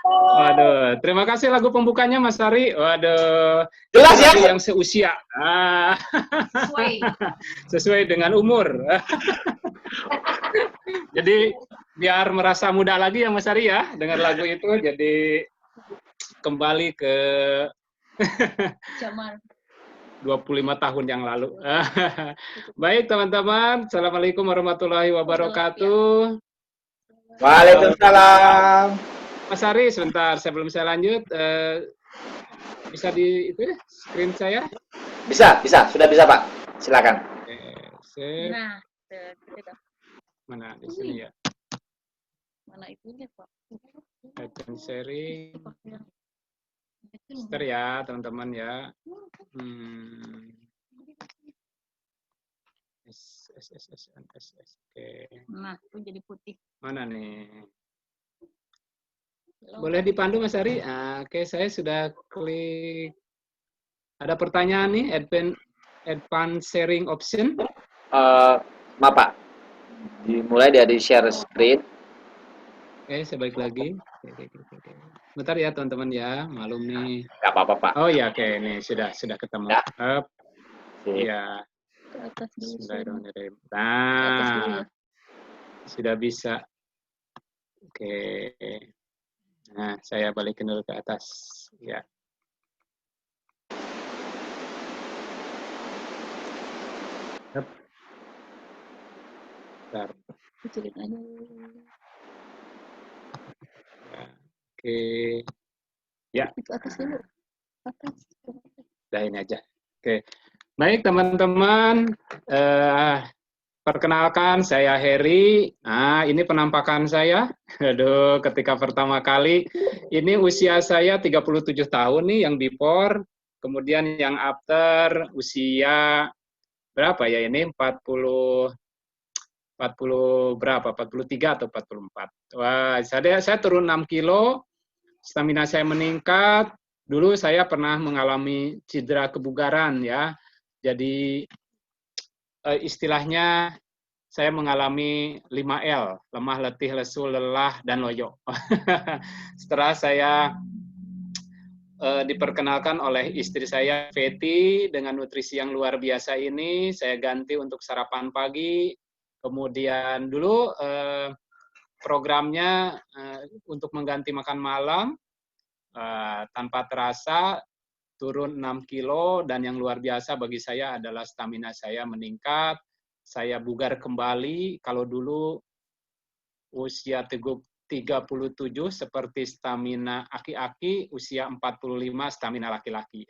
Waduh, terima kasih lagu pembukanya Mas Ari. Waduh, Jelas ya? lagu yang seusia. Sesuai dengan umur. Jadi biar merasa muda lagi ya Mas Ari ya, dengan lagu itu. Jadi kembali ke zaman 25 tahun yang lalu. Baik teman-teman, Assalamualaikum warahmatullahi wabarakatuh. Waalaikumsalam. Mas Ari, sebentar sebelum saya lanjut, bisa di itu ya, screen saya? Bisa, sudah bisa Pak. Silakan. Sip. nah Mana di sini ya? mana itunya Pak? Icon sharing. Sebentar ya teman-teman ya. Oke. Nah, itu jadi putih. Mana nih? Boleh dipandu Mas Ari? Oke, saya sudah klik. Ada pertanyaan nih, advanced sharing option. Maaf Pak. Dimulai dari share screen. Oke, saya balik lagi. Bentar ya teman-teman ya, malum nih. Nggak apa-apa Pak. Oh ya, oke, ini sudah ketemu. Ya. Iya. Ke atas dulu. Bismillahirrahmanirrahim. Ke atas dulu Nah, ya. sudah bisa. Oke. Nah, saya balikin dulu ke atas. Ya. Bentar. Kecilin aja. Ya. Oke. Ya. Ke atas dulu. Atas. Udah ini aja. Oke. Baik teman-teman. Perkenalkan, saya Heri. Ini penampakan saya. Aduh, ketika pertama kali. Ini usia saya 37 tahun nih yang before. Kemudian yang after usia berapa ya ini? 40 berapa? 43 atau 44. Wah, saya turun 6 kilo. Stamina saya meningkat. Dulu saya pernah mengalami cedera kebugaran ya. Jadi istilahnya saya mengalami 5L, lemah, letih, lesu, lelah, dan loyo. Setelah saya diperkenalkan oleh istri saya, Feti, dengan nutrisi yang luar biasa ini, saya ganti untuk sarapan pagi, kemudian dulu programnya untuk mengganti makan malam, tanpa terasa turun 6 kilo, dan yang luar biasa bagi saya adalah stamina saya meningkat, saya bugar kembali. Kalau dulu usia 37 seperti stamina aki-aki, usia 45 stamina laki-laki.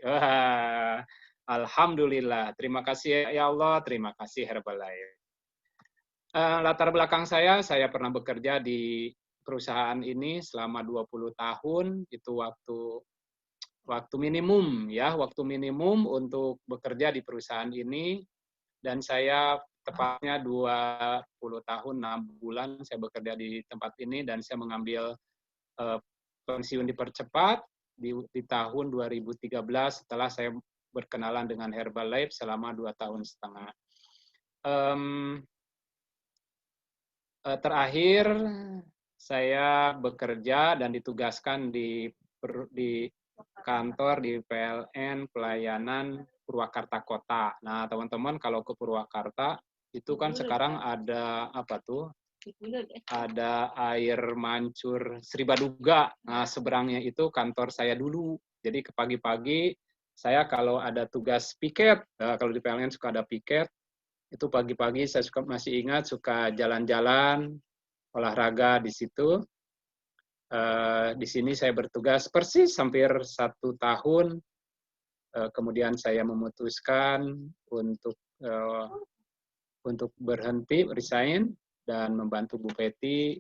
Alhamdulillah. Terima kasih ya Allah, terima kasih Herbalife. Latar belakang saya pernah bekerja di perusahaan ini selama 20 tahun, itu waktu minimum ya, waktu minimum untuk bekerja di perusahaan ini, dan saya tepatnya 20 tahun 6 bulan saya bekerja di tempat ini, dan saya mengambil pensiun dipercepat di tahun 2013 setelah saya berkenalan dengan Herbalife selama 2 tahun setengah. Terakhir saya bekerja dan ditugaskan di kantor di PLN Pelayanan Purwakarta Kota. Nah, teman-teman kalau ke Purwakarta itu kan sekarang ada apa tuh? Ada air mancur Sri Baduga. Nah, seberangnya itu kantor saya dulu. Jadi ke pagi-pagi saya kalau ada tugas piket, kalau di PLN suka ada piket, itu pagi-pagi saya masih ingat suka jalan-jalan, olahraga di situ. Di sini saya bertugas persis hampir 1 tahun. Kemudian saya memutuskan untuk berhenti, resign, dan membantu Bu Peti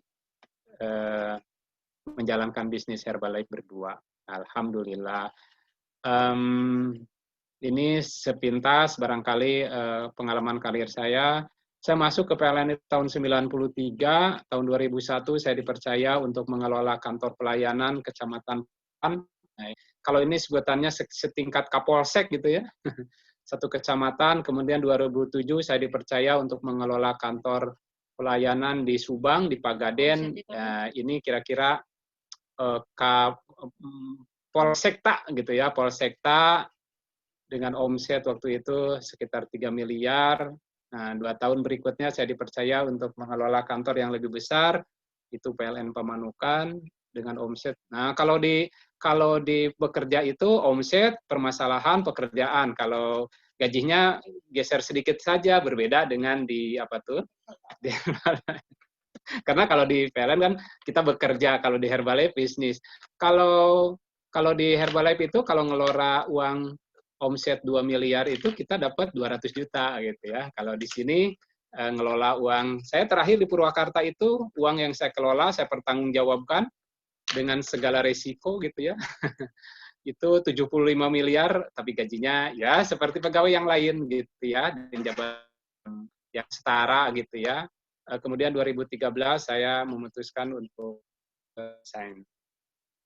menjalankan bisnis Herbalife berdua. Alhamdulillah. Ini sepintas barangkali pengalaman karir saya. Saya masuk ke PLN tahun 93, tahun 2001 saya dipercaya untuk mengelola kantor pelayanan Kecamatan. Nah, kalau ini sebutannya setingkat Kapolsek gitu ya. Satu kecamatan, kemudian 2007 saya dipercaya untuk mengelola kantor pelayanan di Subang, di Pagaden. Ini kira-kira Polsekta gitu ya, Polsekta dengan omset waktu itu sekitar 3 miliar. Nah, 2 tahun berikutnya saya dipercaya untuk mengelola kantor yang lebih besar, itu PLN Pamanukan dengan omset. Nah, kalau di bekerja itu omset, permasalahan, pekerjaan. Kalau gajinya geser sedikit saja, berbeda dengan di apa tuh? Di karena kalau di PLN kan kita bekerja, kalau di Herbalife bisnis. Kalau kalau di Herbalife itu kalau ngelola uang omset 2 miliar itu kita dapat 200 juta gitu ya. Kalau di sini ngelola uang, saya terakhir di Purwakarta itu uang yang saya kelola, saya pertanggungjawabkan dengan segala resiko gitu ya. Itu 75 miliar, tapi gajinya ya seperti pegawai yang lain gitu ya, dengan jabatan yang setara gitu ya. Kemudian 2013 saya memutuskan untuk resign.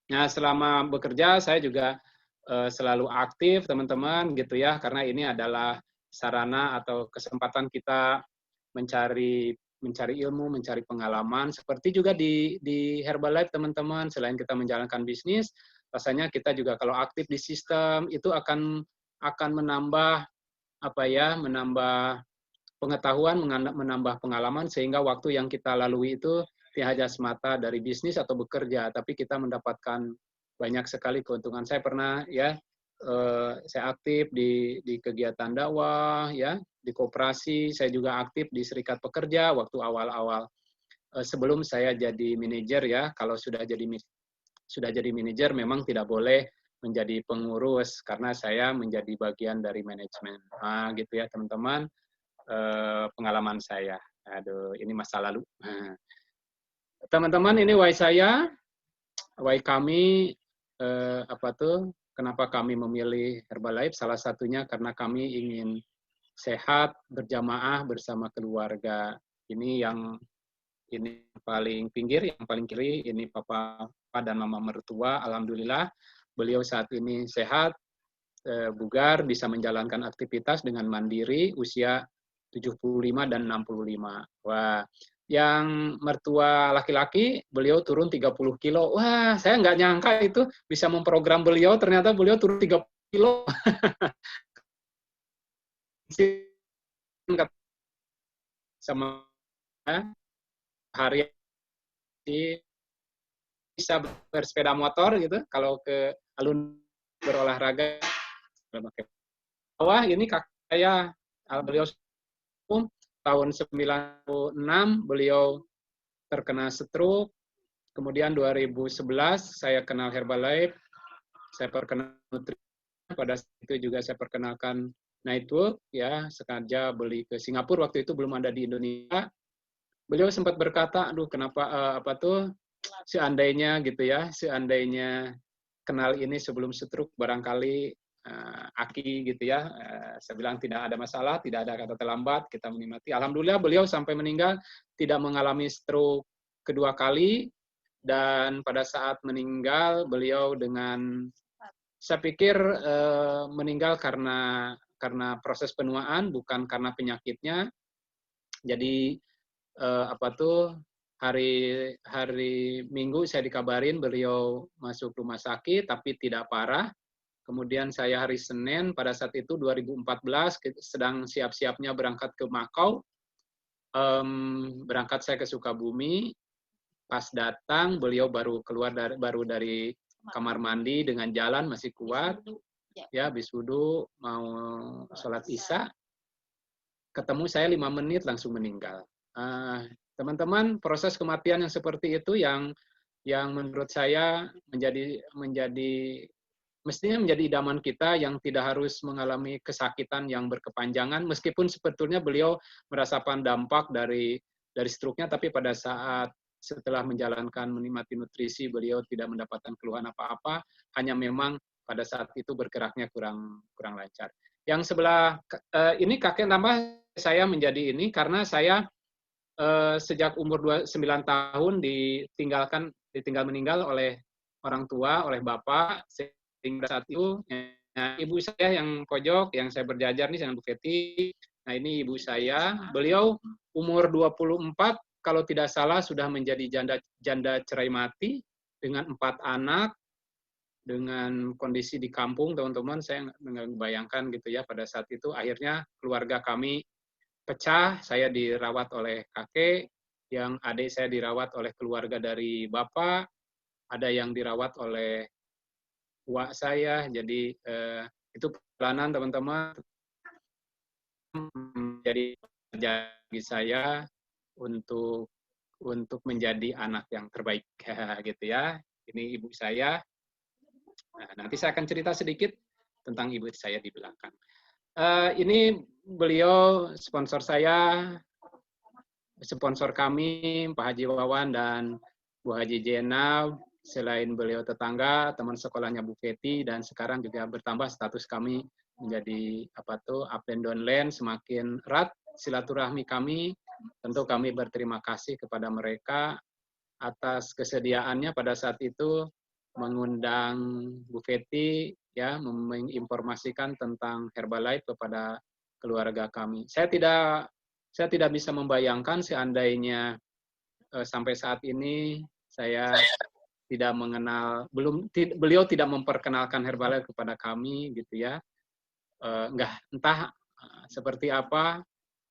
Nah, selama bekerja saya juga selalu aktif teman-teman gitu ya, karena ini adalah sarana atau kesempatan kita mencari ilmu, mencari pengalaman. Seperti juga di Herbalife teman-teman, selain kita menjalankan bisnis, rasanya kita juga kalau aktif di sistem itu akan menambah apa ya, menambah pengetahuan, menambah pengalaman, sehingga waktu yang kita lalui itu tidak hanya semata dari bisnis atau bekerja, tapi kita mendapatkan banyak sekali keuntungan. Saya pernah ya, saya aktif di kegiatan dakwah, ya, di koperasi. Saya juga aktif di serikat pekerja waktu awal-awal. Sebelum saya jadi manajer ya, kalau sudah jadi manajer memang tidak boleh menjadi pengurus karena saya menjadi bagian dari manajemen. Nah, gitu ya teman-teman. Pengalaman saya. Aduh, ini masa lalu. Teman-teman, ini why saya, why kami, kenapa kami memilih Herbalife? Salah satunya karena kami ingin sehat, berjamaah bersama keluarga. Ini paling pinggir, yang paling kiri, ini papa dan mama mertua. Alhamdulillah, beliau saat ini sehat, bugar, bisa menjalankan aktivitas dengan mandiri, usia 75 dan 65. Wah, yang mertua laki-laki, beliau turun 30 kilo. Wah, saya nggak nyangka itu bisa memprogram beliau, ternyata beliau turun 30 kilo. Sama hari bisa bersepeda motor gitu, kalau ke alun berolahraga. Wah, ini kakak saya, beliau tahun 96 beliau terkena stroke. Kemudian 2011 saya kenal Herbalife, saya perkenalkan nutrisi, pada saat itu juga saya perkenalkan Nightwork ya, sengaja beli ke Singapura, waktu itu belum ada di Indonesia. Beliau sempat berkata, aduh kenapa seandainya gitu ya, seandainya kenal ini sebelum stroke barangkali Aki gitu ya. Saya bilang tidak ada masalah, tidak ada kata terlambat, kita menikmati. Alhamdulillah beliau sampai meninggal tidak mengalami stroke kedua kali, dan pada saat meninggal beliau dengan, saya pikir meninggal karena proses penuaan, bukan karena penyakitnya. Jadi hari Minggu saya dikabarin beliau masuk rumah sakit tapi tidak parah. Kemudian saya hari Senin, pada saat itu 2014, sedang siap-siapnya berangkat ke Makau. Berangkat saya ke Sukabumi, pas datang beliau baru keluar dari kamar mandi dengan jalan masih kuat. Ya, habis wudu, mau sholat Isya, ketemu saya 5 menit langsung meninggal. Teman-teman, proses kematian yang seperti itu yang menurut saya mestinya menjadi idaman kita, yang tidak harus mengalami kesakitan yang berkepanjangan, meskipun sebetulnya beliau merasakan dampak dari stroke-nya, tapi pada saat setelah menjalankan menikmati nutrisi, beliau tidak mendapatkan keluhan apa-apa, hanya memang pada saat itu bergeraknya kurang lancar. Yang sebelah ini kakek tambah saya menjadi ini karena saya sejak umur 9 tahun ditinggal meninggal oleh orang tua, oleh bapak. Sehingga saat itu ibu saya yang pojok, yang saya berjajar nih dengan Bu Feti. Nah, ini ibu saya. Beliau umur 24, kalau tidak salah sudah menjadi janda cerai mati, dengan 4 anak, dengan kondisi di kampung, teman-teman, saya nggak membayangkan gitu ya, pada saat itu akhirnya keluarga kami pecah, saya dirawat oleh kakek, yang adik saya dirawat oleh keluarga dari bapak, ada yang dirawat oleh uak saya, jadi itu perjalanan teman-teman menjadi bagi saya untuk menjadi anak yang terbaik gitu ya. Ini ibu saya. Nah, nanti saya akan cerita sedikit tentang ibu saya di belakang. Ini beliau sponsor saya, sponsor kami, Pak Haji Wawan dan Bu Haji Jenab. Selain beliau tetangga, teman sekolahnya Bu Feti, dan sekarang juga bertambah status kami menjadi up and down land, semakin erat silaturahmi kami. Tentu kami berterima kasih kepada mereka atas kesediaannya pada saat itu mengundang Bu Feti ya, menginformasikan tentang Herbalife kepada keluarga kami. Saya tidak bisa membayangkan seandainya sampai saat ini saya tidak mengenal, beliau tidak memperkenalkan Herbalife kepada kami gitu ya. Entah seperti apa,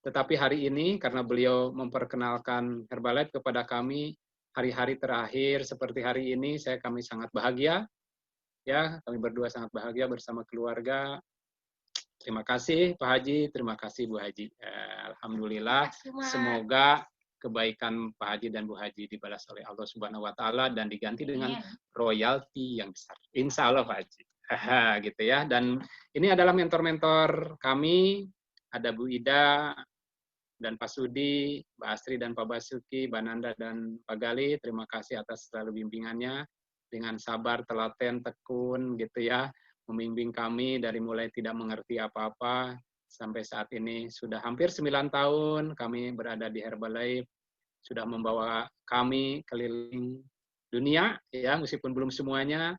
tetapi hari ini karena beliau memperkenalkan Herbalife kepada kami, hari-hari terakhir seperti hari ini kami sangat bahagia ya, kami berdua sangat bahagia bersama keluarga. Terima kasih Pak Haji, terima kasih Bu Haji. Alhamdulillah, semoga kebaikan Pak Haji dan Bu Haji dibalas oleh Allah Subhanahu wa taala dan diganti dengan royalti yang besar. Insya Allah Pak Haji. Gitu ya. Dan ini adalah mentor-mentor kami, ada Bu Ida dan Pak Sudi, Mbak Astri dan Pak Basuki, Mbak Nanda dan Pak Gali. Terima kasih atas selalu bimbingannya dengan sabar, telaten, tekun gitu ya, membimbing kami dari mulai tidak mengerti apa-apa sampai saat ini sudah hampir 9 tahun kami berada di Herbalife, sudah membawa kami keliling dunia ya, meskipun belum semuanya,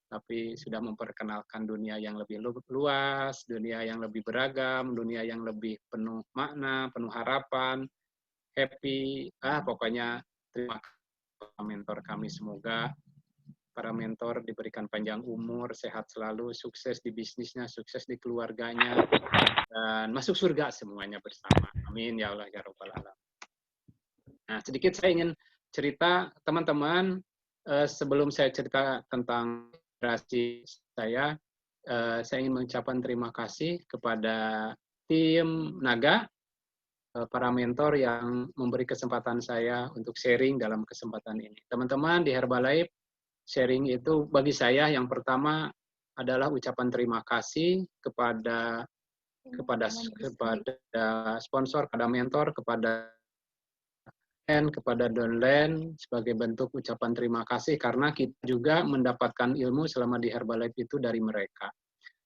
tapi sudah memperkenalkan dunia yang lebih luas, dunia yang lebih beragam, dunia yang lebih penuh makna, penuh harapan, happy, pokoknya terima kasih mentor kami, semoga para mentor diberikan panjang umur, sehat selalu, sukses di bisnisnya, sukses di keluarganya, dan masuk surga semuanya bersama. Amin ya Allah ya Rabbal Alamin. Nah, sedikit saya ingin cerita teman-teman, sebelum saya cerita tentang inspirasi saya ingin mengucapkan terima kasih kepada tim Naga, para mentor yang memberi kesempatan saya untuk sharing dalam kesempatan ini. Teman-teman di Herbalife, sharing itu bagi saya yang pertama adalah ucapan terima kasih kepada sponsor, kepada mentor, kepada downline sebagai bentuk ucapan terima kasih karena kita juga mendapatkan ilmu selama di Herbalife itu dari mereka.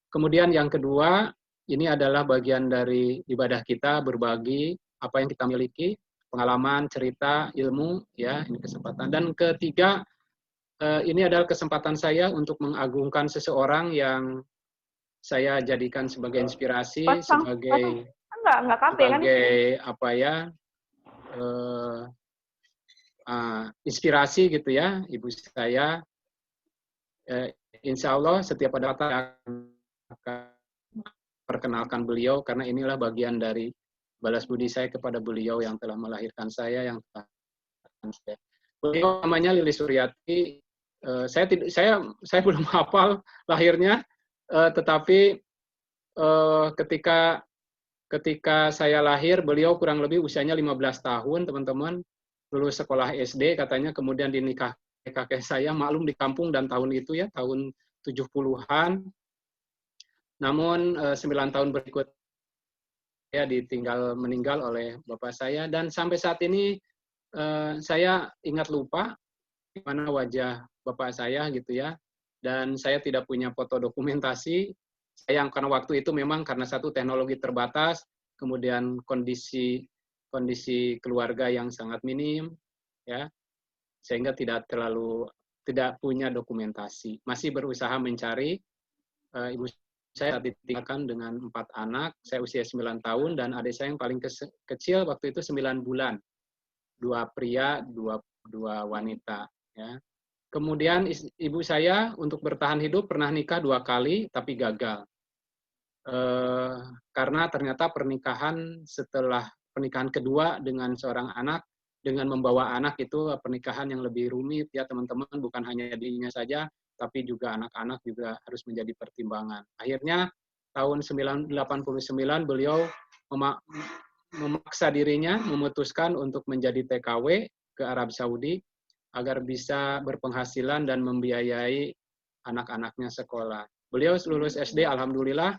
Kemudian yang kedua, ini adalah bagian dari ibadah kita, berbagi apa yang kita miliki, pengalaman, cerita, ilmu, ya, ini kesempatan. Dan ketiga, ini adalah kesempatan saya untuk mengagungkan seseorang yang saya jadikan sebagai inspirasi, sebagai apa ya, inspirasi gitu ya, ibu saya. Insya Allah setiap ada kata akan perkenalkan beliau karena inilah bagian dari balas budi saya kepada beliau yang telah melahirkan saya, yang telah melahirkan saya. Beliau namanya Lili Suryati. Saya belum hafal lahirnya, tetapi ketika saya lahir, beliau kurang lebih usianya 15 tahun, teman-teman. Lulus sekolah SD katanya, kemudian dinikah kakek saya, maklum di kampung dan tahun itu ya, tahun 70-an. Namun 9 tahun berikut ya meninggal oleh bapak saya, dan sampai saat ini saya ingat lupa di mana wajah bapak saya gitu ya, dan saya tidak punya foto dokumentasi. Sayang karena waktu itu memang karena satu teknologi terbatas, kemudian kondisi keluarga yang sangat minim, ya, sehingga tidak punya dokumentasi. Masih berusaha mencari. Ibu saya ditinggalkan dengan 4 anak. Saya usia 9 tahun dan adik saya yang paling kecil waktu itu 9 bulan. 2 pria, 2 wanita. Ya. Kemudian ibu saya untuk bertahan hidup pernah nikah 2 kali, tapi gagal. Karena ternyata setelah pernikahan kedua dengan seorang anak, dengan membawa anak itu pernikahan yang lebih rumit ya teman-teman, bukan hanya dirinya saja, tapi juga anak-anak juga harus menjadi pertimbangan. Akhirnya tahun 1989 beliau memaksa dirinya memutuskan untuk menjadi TKW ke Arab Saudi agar bisa berpenghasilan dan membiayai anak-anaknya sekolah. Beliau lulus SD, alhamdulillah.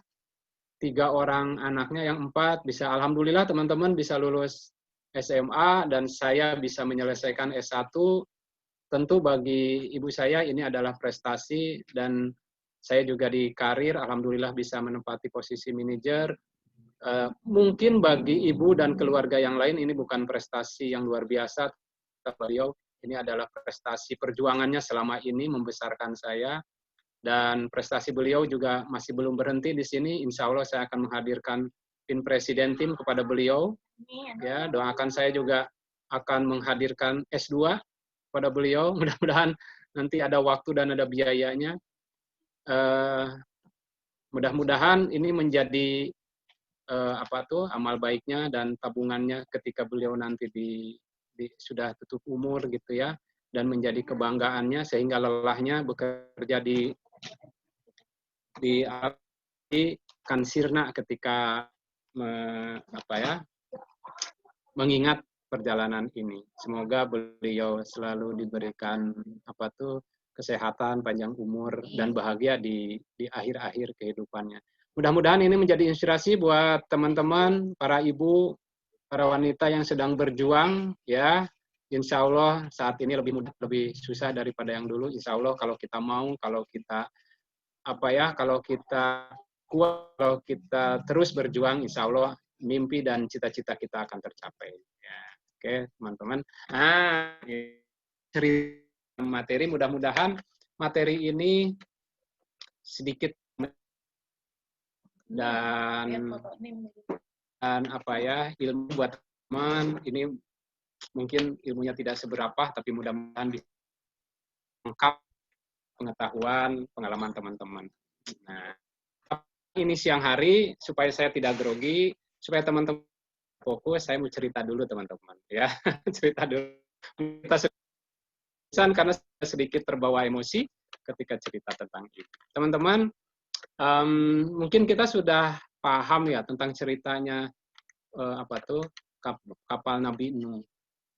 3 orang anaknya, yang 4 bisa, alhamdulillah teman-teman, bisa lulus SMA, dan saya bisa menyelesaikan S1. Tentu bagi ibu saya ini adalah prestasi, dan saya juga di karir, alhamdulillah bisa menempati posisi manajer. Mungkin bagi ibu dan keluarga yang lain ini bukan prestasi yang luar biasa, tapi beliau ini adalah prestasi perjuangannya selama ini membesarkan saya, dan prestasi beliau juga masih belum berhenti di sini. Insya Allah saya akan menghadirkan tim presiden tim kepada beliau. Ya, doakan saya juga akan menghadirkan S2 pada beliau. Mudah-mudahan nanti ada waktu dan ada biayanya. Mudah-mudahan ini menjadi amal baiknya dan tabungannya ketika beliau nanti sudah tutup umur gitu ya, dan menjadi kebanggaannya sehingga lelahnya bekerja di kan sirna ketika mengingat perjalanan ini. Semoga beliau selalu diberikan kesehatan, panjang umur, dan bahagia di akhir-akhir kehidupannya. Mudah-mudahan ini menjadi inspirasi buat teman-teman, para ibu, para wanita yang sedang berjuang, ya. Insya Allah saat ini lebih mudah, lebih susah daripada yang dulu. Insya Allah kalau kita mau, kalau kita kalau kita kuat, kalau kita terus berjuang, insya Allah mimpi dan cita-cita kita akan tercapai. Ya. Oke, teman-teman. Cerita materi, mudah-mudahan materi ini sedikit dan ilmu buat teman. Ini mungkin ilmunya tidak seberapa, tapi mudah-mudahan bisa lengkap pengetahuan, pengalaman teman-teman. Nah, ini siang hari, supaya saya tidak grogi, supaya teman-teman fokus, saya mau cerita dulu teman-teman. Ya, cerita dulu. Karena saya sedikit terbawa emosi ketika cerita tentang itu. Teman-teman, mungkin kita sudah paham ya tentang ceritanya kapal Nabi Nuh.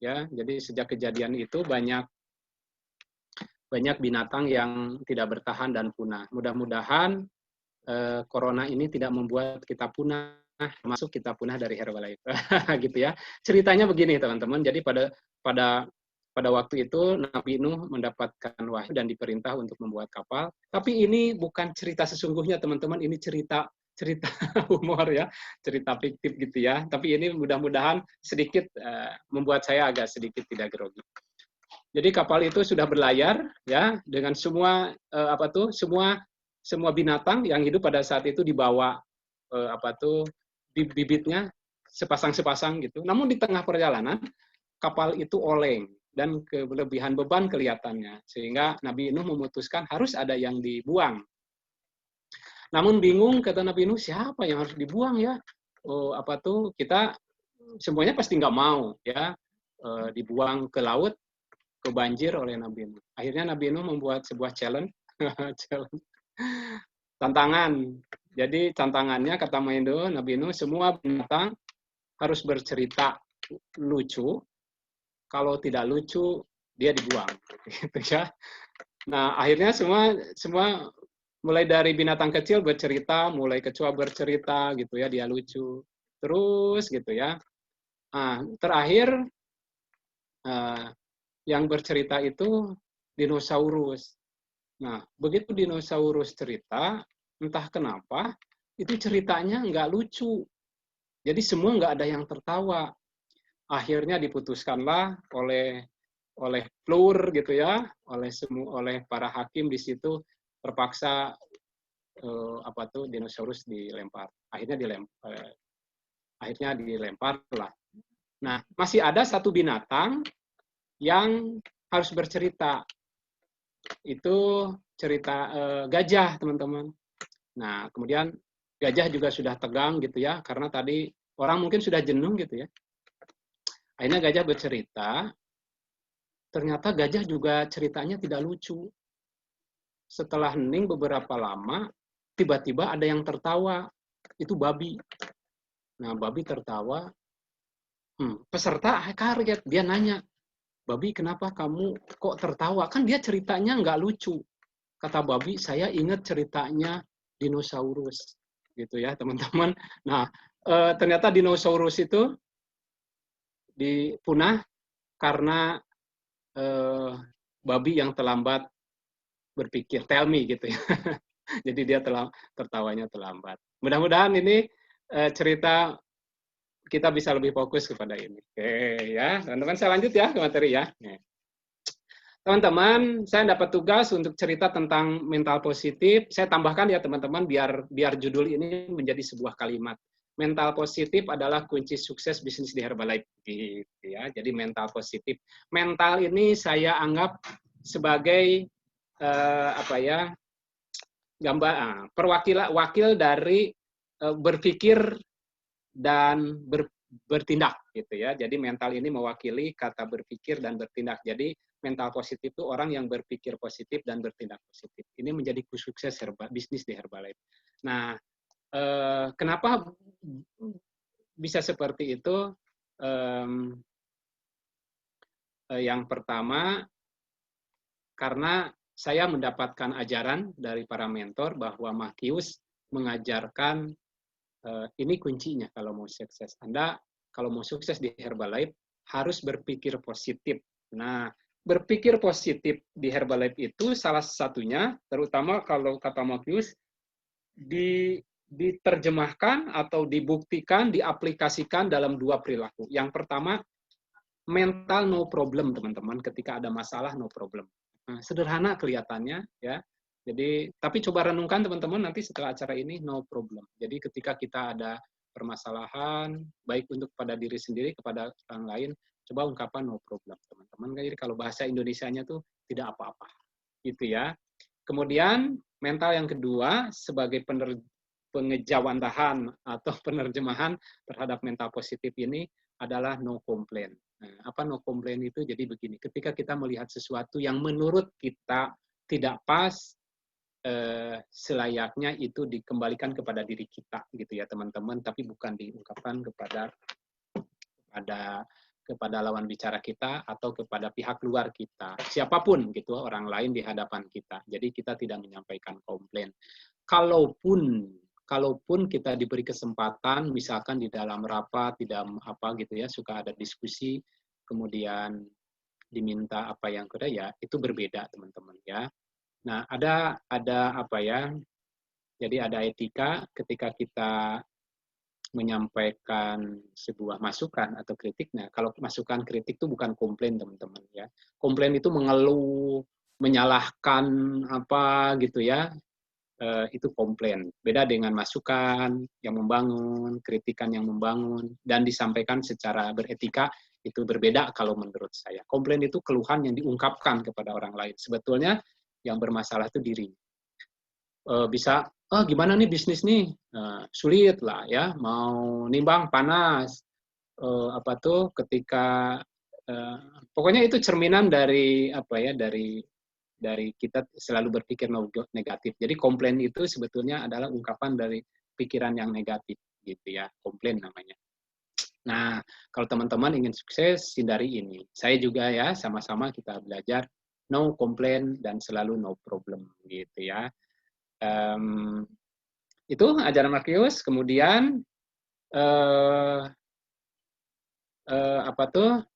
Ya, jadi sejak kejadian itu banyak binatang yang tidak bertahan dan punah. Mudah-mudahan corona ini tidak membuat kita punah, termasuk kita punah dari Herbalife. Gitu ya. Ceritanya begini, teman-teman. Jadi pada waktu itu Nabi Nuh mendapatkan wahyu dan diperintah untuk membuat kapal. Tapi ini bukan cerita sesungguhnya, teman-teman. Ini cerita humor ya, cerita fiktif gitu ya. Tapi ini mudah-mudahan sedikit membuat saya agak sedikit tidak grogi. Jadi kapal itu sudah berlayar ya dengan semua semua binatang yang hidup pada saat itu dibawa bibitnya sepasang-sepasang gitu. Namun di tengah perjalanan kapal itu oleng dan kelebihan beban kelihatannya, sehingga Nabi Nuh memutuskan harus ada yang dibuang. Namun bingung, kata Nabi Nuh, siapa yang harus dibuang ya? Kita semuanya pasti nggak mau ya dibuang ke laut, ke banjir oleh Nabi Nuh. Akhirnya Nabi Nuh membuat sebuah challenge, tantangan. Jadi tantangannya, kata Nabi Nuh, semua binatang harus bercerita lucu. Kalau tidak lucu, dia dibuang. Gitu ya. Nah, akhirnya semua mulai dari binatang kecil bercerita, mulai kecoa bercerita gitu ya, dia lucu. Terus gitu ya. Nah, terakhir yang bercerita itu dinosaurus. Nah, begitu dinosaurus cerita, entah kenapa, itu ceritanya nggak lucu. Jadi semua nggak ada yang tertawa. Akhirnya diputuskanlah oleh Plur gitu ya, oleh para hakim di situ, terpaksa dinosaurus dilempar. Akhirnya dilempar lah. Nah, masih ada satu binatang yang harus bercerita. itu cerita gajah, teman-teman. Nah, kemudian gajah juga sudah tegang gitu ya, karena tadi orang mungkin sudah jenuh gitu ya. Akhirnya gajah bercerita, ternyata gajah juga ceritanya tidak lucu. Setelah hening beberapa lama, tiba-tiba ada yang tertawa. Itu babi. Nah, babi tertawa. Peserta kaget. Dia nanya, babi kenapa kamu kok tertawa? Kan dia ceritanya nggak lucu. Kata babi, saya ingat ceritanya dinosaurus. Gitu ya, teman-teman. Nah, ternyata dinosaurus itu dipunah karena babi yang terlambat berpikir, tell me gitu ya. Jadi dia tertawanya terlambat. Mudah-mudahan ini cerita kita bisa lebih fokus kepada ini. Oke ya, teman-teman saya lanjut ya ke materi ya. Teman-teman, saya dapat tugas untuk cerita tentang mental positif. Saya tambahkan ya teman-teman biar judul ini menjadi sebuah kalimat. Mental positif adalah kunci sukses bisnis di Herbalife. Gitu ya. Jadi mental positif. Mental ini saya anggap sebagai wakil dari berpikir dan bertindak gitu ya. Jadi mental ini mewakili kata berpikir dan bertindak. Jadi mental positif itu orang yang berpikir positif dan bertindak positif. Ini menjadi sukses bisnis di Herbalife. Nah, kenapa bisa seperti itu? Yang pertama, karena saya mendapatkan ajaran dari para mentor bahwa Markius mengajarkan ini kuncinya kalau mau sukses. Anda kalau mau sukses di Herbalife harus berpikir positif. Nah, berpikir positif di Herbalife itu salah satunya, terutama kalau kata Markius, diterjemahkan atau dibuktikan, diaplikasikan dalam 2 perilaku. Yang pertama, mental no problem, teman-teman. Ketika ada masalah, no problem. Nah, sederhana kelihatannya, ya. Jadi, tapi coba renungkan teman-teman nanti setelah acara ini, no problem. Jadi ketika kita ada permasalahan, baik untuk pada diri sendiri, kepada orang lain, coba ungkapkan no problem, teman-teman. Jadi kalau bahasa Indonesianya tuh tidak apa-apa, gitu ya. Kemudian mental yang kedua sebagai pengejawantahan atau penerjemahan terhadap mental positif ini adalah no complaint. Nah, apa no complaint itu? Jadi begini, ketika kita melihat sesuatu yang menurut kita tidak pas, selayaknya itu dikembalikan kepada diri kita gitu ya teman-teman, tapi bukan diungkapkan kepada lawan bicara kita atau kepada pihak luar kita, siapapun gitu, orang lain di hadapan kita. Jadi kita tidak menyampaikan komplain. Kalaupun kita diberi kesempatan, misalkan di dalam rapat, tidak apa gitu ya, suka ada diskusi, kemudian diminta apa yang kedua ya, itu berbeda teman-teman ya. Nah, ada apa ya? Jadi ada etika ketika kita menyampaikan sebuah masukan atau kritik. Nah, kalau masukan kritik itu bukan komplain, teman-teman ya. Komplain itu mengeluh, menyalahkan apa gitu ya. Itu komplain. Beda dengan masukan yang membangun, kritikan yang membangun dan disampaikan secara beretika, itu berbeda kalau menurut saya. Komplain itu keluhan yang diungkapkan kepada orang lain. Sebetulnya yang bermasalah itu diri. Bisa, gimana nih bisnis nih? Sulit lah ya, mau nimbang panas. Ketika pokoknya itu cerminan dari apa ya, dari kita selalu berpikir negatif. Jadi komplain itu sebetulnya adalah ungkapan dari pikiran yang negatif gitu ya, komplain namanya. Nah, kalau teman-teman ingin sukses, hindari ini. Saya juga ya, sama-sama kita belajar no complain dan selalu no problem gitu ya. Itu ajaran Markius. Kemudian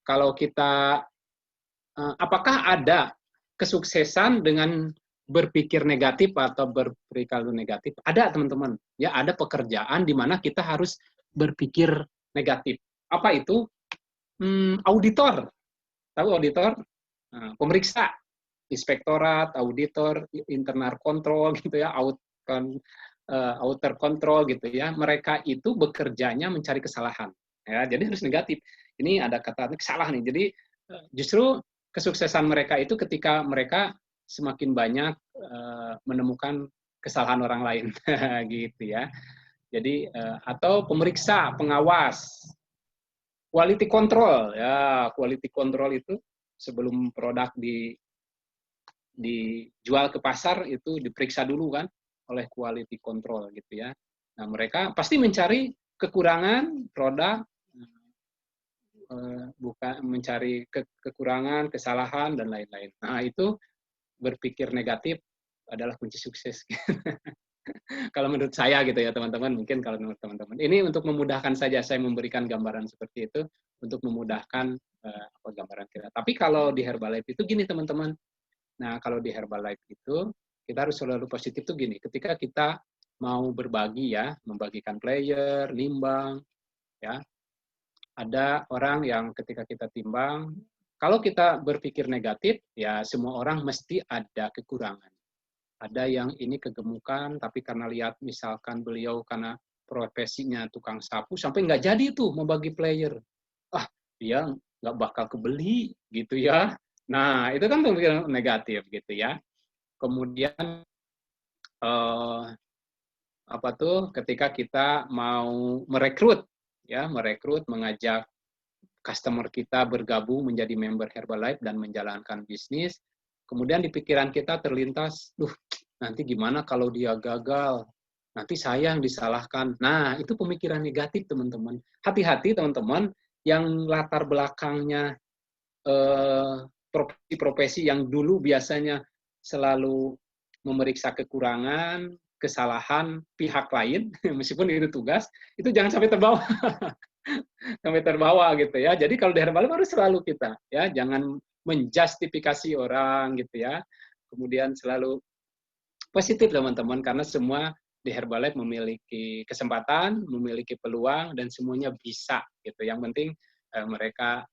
kalau kita apakah ada kesuksesan dengan berpikir negatif atau berperilaku negatif? Ada, teman-teman. Ya, ada pekerjaan di mana kita harus berpikir negatif. Apa itu? Auditor. Tahu auditor? Pemeriksa, inspektorat, auditor, internal control gitu ya, outer control gitu ya. Mereka itu bekerjanya mencari kesalahan. Ya, jadi harus negatif. Ini ada kata salah nih. Jadi justru kesuksesan mereka itu ketika mereka semakin banyak menemukan kesalahan orang lain, gitu ya. Jadi atau pemeriksa, pengawas, quality control ya, quality control itu sebelum produk dijual ke pasar itu diperiksa dulu kan oleh quality control gitu ya. Nah, mereka pasti mencari kekurangan produk, bukan mencari kekurangan, kesalahan dan lain-lain. Nah, itu berpikir negatif adalah kunci sukses. Kalau menurut saya gitu ya teman-teman, mungkin kalau menurut teman-teman. Ini untuk memudahkan saja saya memberikan gambaran seperti itu untuk memudahkan apa gambaran kita. Tapi kalau di Herbalife itu gini teman-teman. Nah, kalau di Herbalife itu kita harus selalu positif tuh gini. Ketika kita mau berbagi ya, membagikan player, nimbang, ya. Ada orang yang ketika kita timbang, kalau kita berpikir negatif, ya semua orang mesti ada kekurangan. Ada yang ini kegemukan, tapi karena lihat misalkan beliau karena profesinya tukang sapu, sampai nggak jadi tuh membagi player. Ah, dia nggak bakal kebeli, gitu ya. Nah, itu kan pemikiran negatif, gitu ya. Kemudian, apa tuh, ketika kita mau merekrut, ya, mengajak customer kita bergabung menjadi member Herbalife dan menjalankan bisnis, kemudian di pikiran kita terlintas, nanti gimana kalau dia gagal? Nanti saya yang disalahkan. Nah, itu pemikiran negatif, teman-teman. Hati-hati, teman-teman, yang latar belakangnya profesi-profesi yang dulu biasanya selalu memeriksa kekurangan, kesalahan pihak lain, meskipun itu tugas, itu jangan sampai terbawa. Sampai terbawa gitu ya. Jadi kalau di Herbalife harus selalu kita ya, jangan menjustifikasi orang gitu ya. Kemudian selalu positif teman-teman, karena semua di Herbalife memiliki kesempatan, memiliki peluang, dan semuanya bisa gitu. Yang penting mereka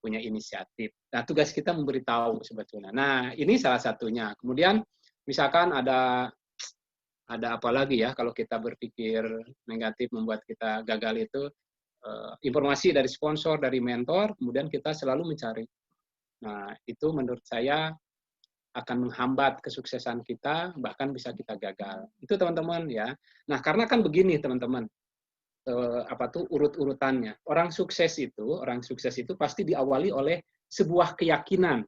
punya inisiatif. Nah, tugas kita memberitahu sebetulnya. Nah, ini salah satunya. Kemudian misalkan ada apa lagi ya, kalau kita berpikir negatif membuat kita gagal itu, informasi dari sponsor, dari mentor, kemudian kita selalu mencari. Nah, itu menurut saya akan menghambat kesuksesan kita, bahkan bisa kita gagal. Itu teman-teman ya. Nah, karena kan begini teman-teman, apa tuh urut-urutannya. Orang sukses itu pasti diawali oleh sebuah keyakinan.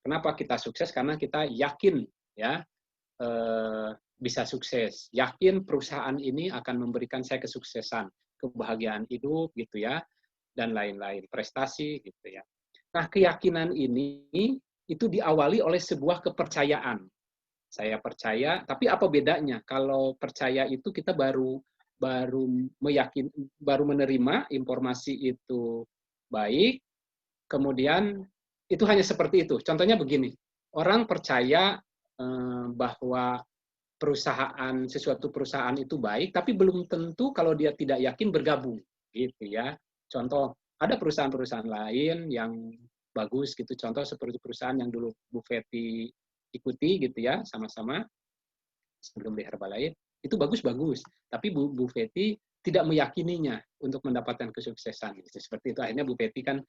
Kenapa kita sukses? Karena kita yakin ya bisa sukses. Yakin perusahaan ini akan memberikan saya kesuksesan, kebahagiaan hidup gitu ya, dan lain-lain, prestasi gitu ya. Nah, keyakinan ini itu diawali oleh sebuah kepercayaan. Saya percaya, tapi apa bedanya? Kalau percaya itu kita baru menerima informasi itu baik, kemudian itu hanya seperti itu. Contohnya begini, orang percaya bahwa suatu perusahaan itu baik, tapi belum tentu kalau dia tidak yakin bergabung, gitu ya. Contoh, ada perusahaan-perusahaan lain yang bagus gitu. Contoh seperti perusahaan yang dulu Bu Feti ikuti gitu ya, sama-sama sebelum di Herbalife, itu bagus-bagus. Tapi Bu Feti tidak meyakininya untuk mendapatkan kesuksesan. Gitu. Seperti itu, akhirnya Bu Feti kan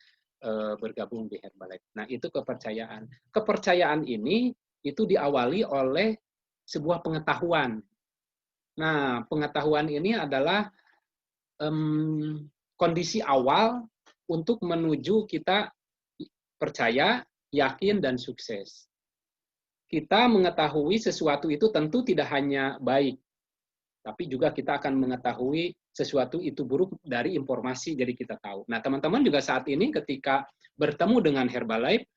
bergabung di Herbalife. Nah, itu kepercayaan. Kepercayaan ini itu diawali oleh sebuah pengetahuan. Nah, pengetahuan ini adalah kondisi awal untuk menuju kita percaya, yakin, dan sukses. Kita mengetahui sesuatu itu tentu tidak hanya baik, tapi juga kita akan mengetahui sesuatu itu buruk dari informasi, jadi kita tahu. Nah, teman-teman juga saat ini ketika bertemu dengan Herbalife,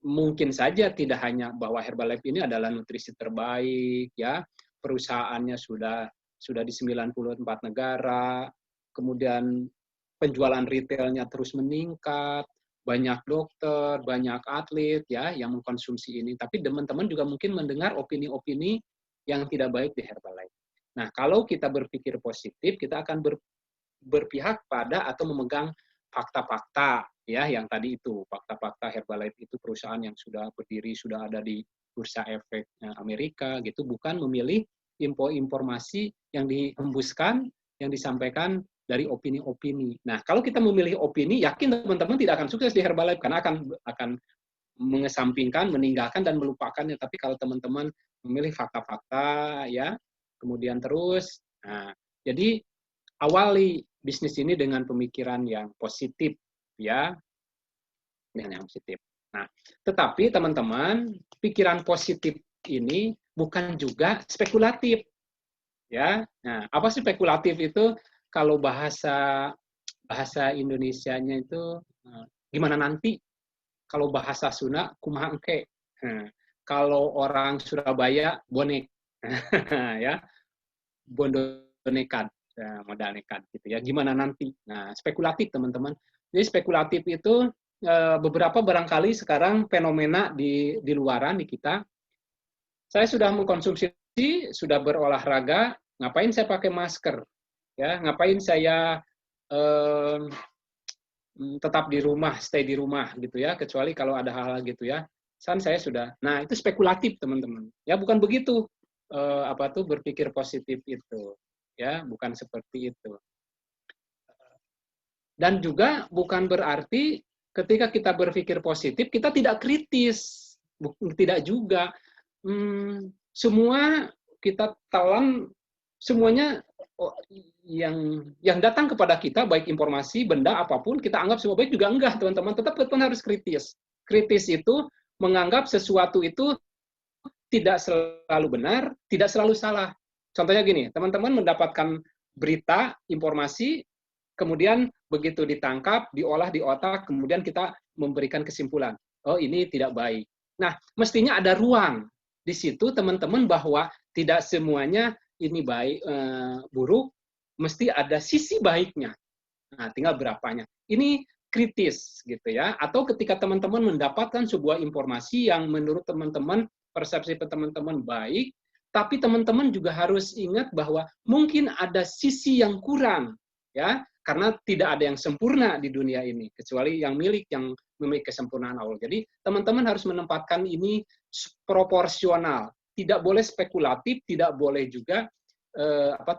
mungkin saja tidak hanya bahwa Herbalife ini adalah nutrisi terbaik, ya, perusahaannya sudah di 94 negara, kemudian penjualan retailnya terus meningkat, banyak dokter, banyak atlet ya yang mengkonsumsi ini. Tapi teman-teman juga mungkin mendengar opini-opini yang tidak baik di Herbalife. Nah, kalau kita berpikir positif, kita akan berpihak pada atau memegang fakta-fakta ya yang tadi itu, fakta-fakta Herbalife itu perusahaan yang sudah berdiri, sudah ada di Bursa Efek Amerika gitu, bukan memilih informasi yang dihembuskan, yang disampaikan dari opini-opini. Nah, kalau kita memilih opini, yakin teman-teman tidak akan sukses di Herbalife karena akan mengesampingkan, meninggalkan dan melupakannya. Tapi kalau teman-teman memilih fakta-fakta, ya, kemudian terus, nah, jadi awali bisnis ini dengan pemikiran yang positif, ya, dengan yang positif. Nah, tetapi teman-teman, pikiran positif ini bukan juga spekulatif, ya. Nah, apa sih spekulatif itu? Kalau bahasa Indonesianya itu gimana nanti? Kalau bahasa Sunda, kumaha engke. Kalau orang Surabaya, bonek. Ya, bondo nekat, modal nekat gitu ya. Gimana nanti? Nah, spekulatif teman-teman. Jadi spekulatif itu beberapa barangkali sekarang fenomena di luaran di kita. Saya sudah mengkonsumsi, sudah berolahraga, ngapain saya pakai masker? Ya, ngapain saya tetap di rumah, stay di rumah gitu ya, kecuali kalau ada hal-hal gitu ya. Saya sudah. Nah, itu spekulatif, teman-teman. Ya, bukan begitu berpikir positif itu. Ya, bukan seperti itu. Dan juga bukan berarti ketika kita berpikir positif kita tidak kritis. Tidak juga. Semua kita telan, semuanya yang datang kepada kita, baik informasi, benda, apapun, kita anggap semua baik juga enggak, teman-teman. Tetap harus kritis. Kritis itu menganggap sesuatu itu tidak selalu benar, tidak selalu salah. Contohnya gini, teman-teman mendapatkan berita, informasi, kemudian begitu ditangkap, diolah di otak, kemudian kita memberikan kesimpulan. Oh, ini tidak baik. Nah, mestinya ada ruang di situ, teman-teman, bahwa tidak semuanya ini baik, buruk, mesti ada sisi baiknya. Nah, tinggal berapanya. Ini kritis gitu ya. Atau ketika teman-teman mendapatkan sebuah informasi yang menurut teman-teman, persepsi teman-teman baik, tapi teman-teman juga harus ingat bahwa mungkin ada sisi yang kurang, ya, karena tidak ada yang sempurna di dunia ini kecuali yang memiliki kesempurnaan Allah. Jadi teman-teman harus menempatkan ini proporsional, tidak boleh spekulatif, tidak boleh juga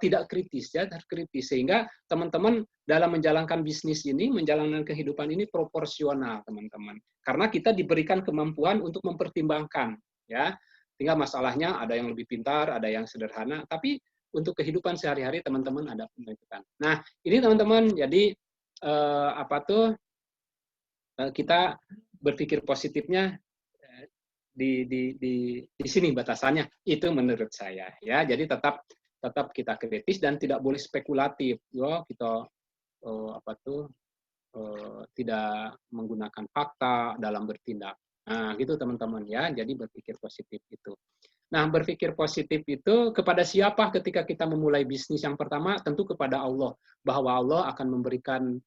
tidak kritis, ya, harus kritis, sehingga teman-teman dalam menjalankan bisnis ini, menjalankan kehidupan ini proporsional, teman-teman. Karena kita diberikan kemampuan untuk mempertimbangkan, ya. Tinggal masalahnya ada yang lebih pintar, ada yang sederhana, tapi untuk kehidupan sehari-hari teman-teman ada pembentukan. Nah, ini teman-teman, jadi kita berpikir positifnya di sini batasannya. Itu menurut saya, ya. Jadi tetap kita kritis dan tidak boleh spekulatif. Kita tidak menggunakan fakta dalam bertindak. Nah, gitu teman-teman, ya. Jadi berpikir positif itu. Nah, berpikir positif itu kepada siapa ketika kita memulai bisnis? Yang pertama tentu kepada Allah, bahwa Allah akan memberikan,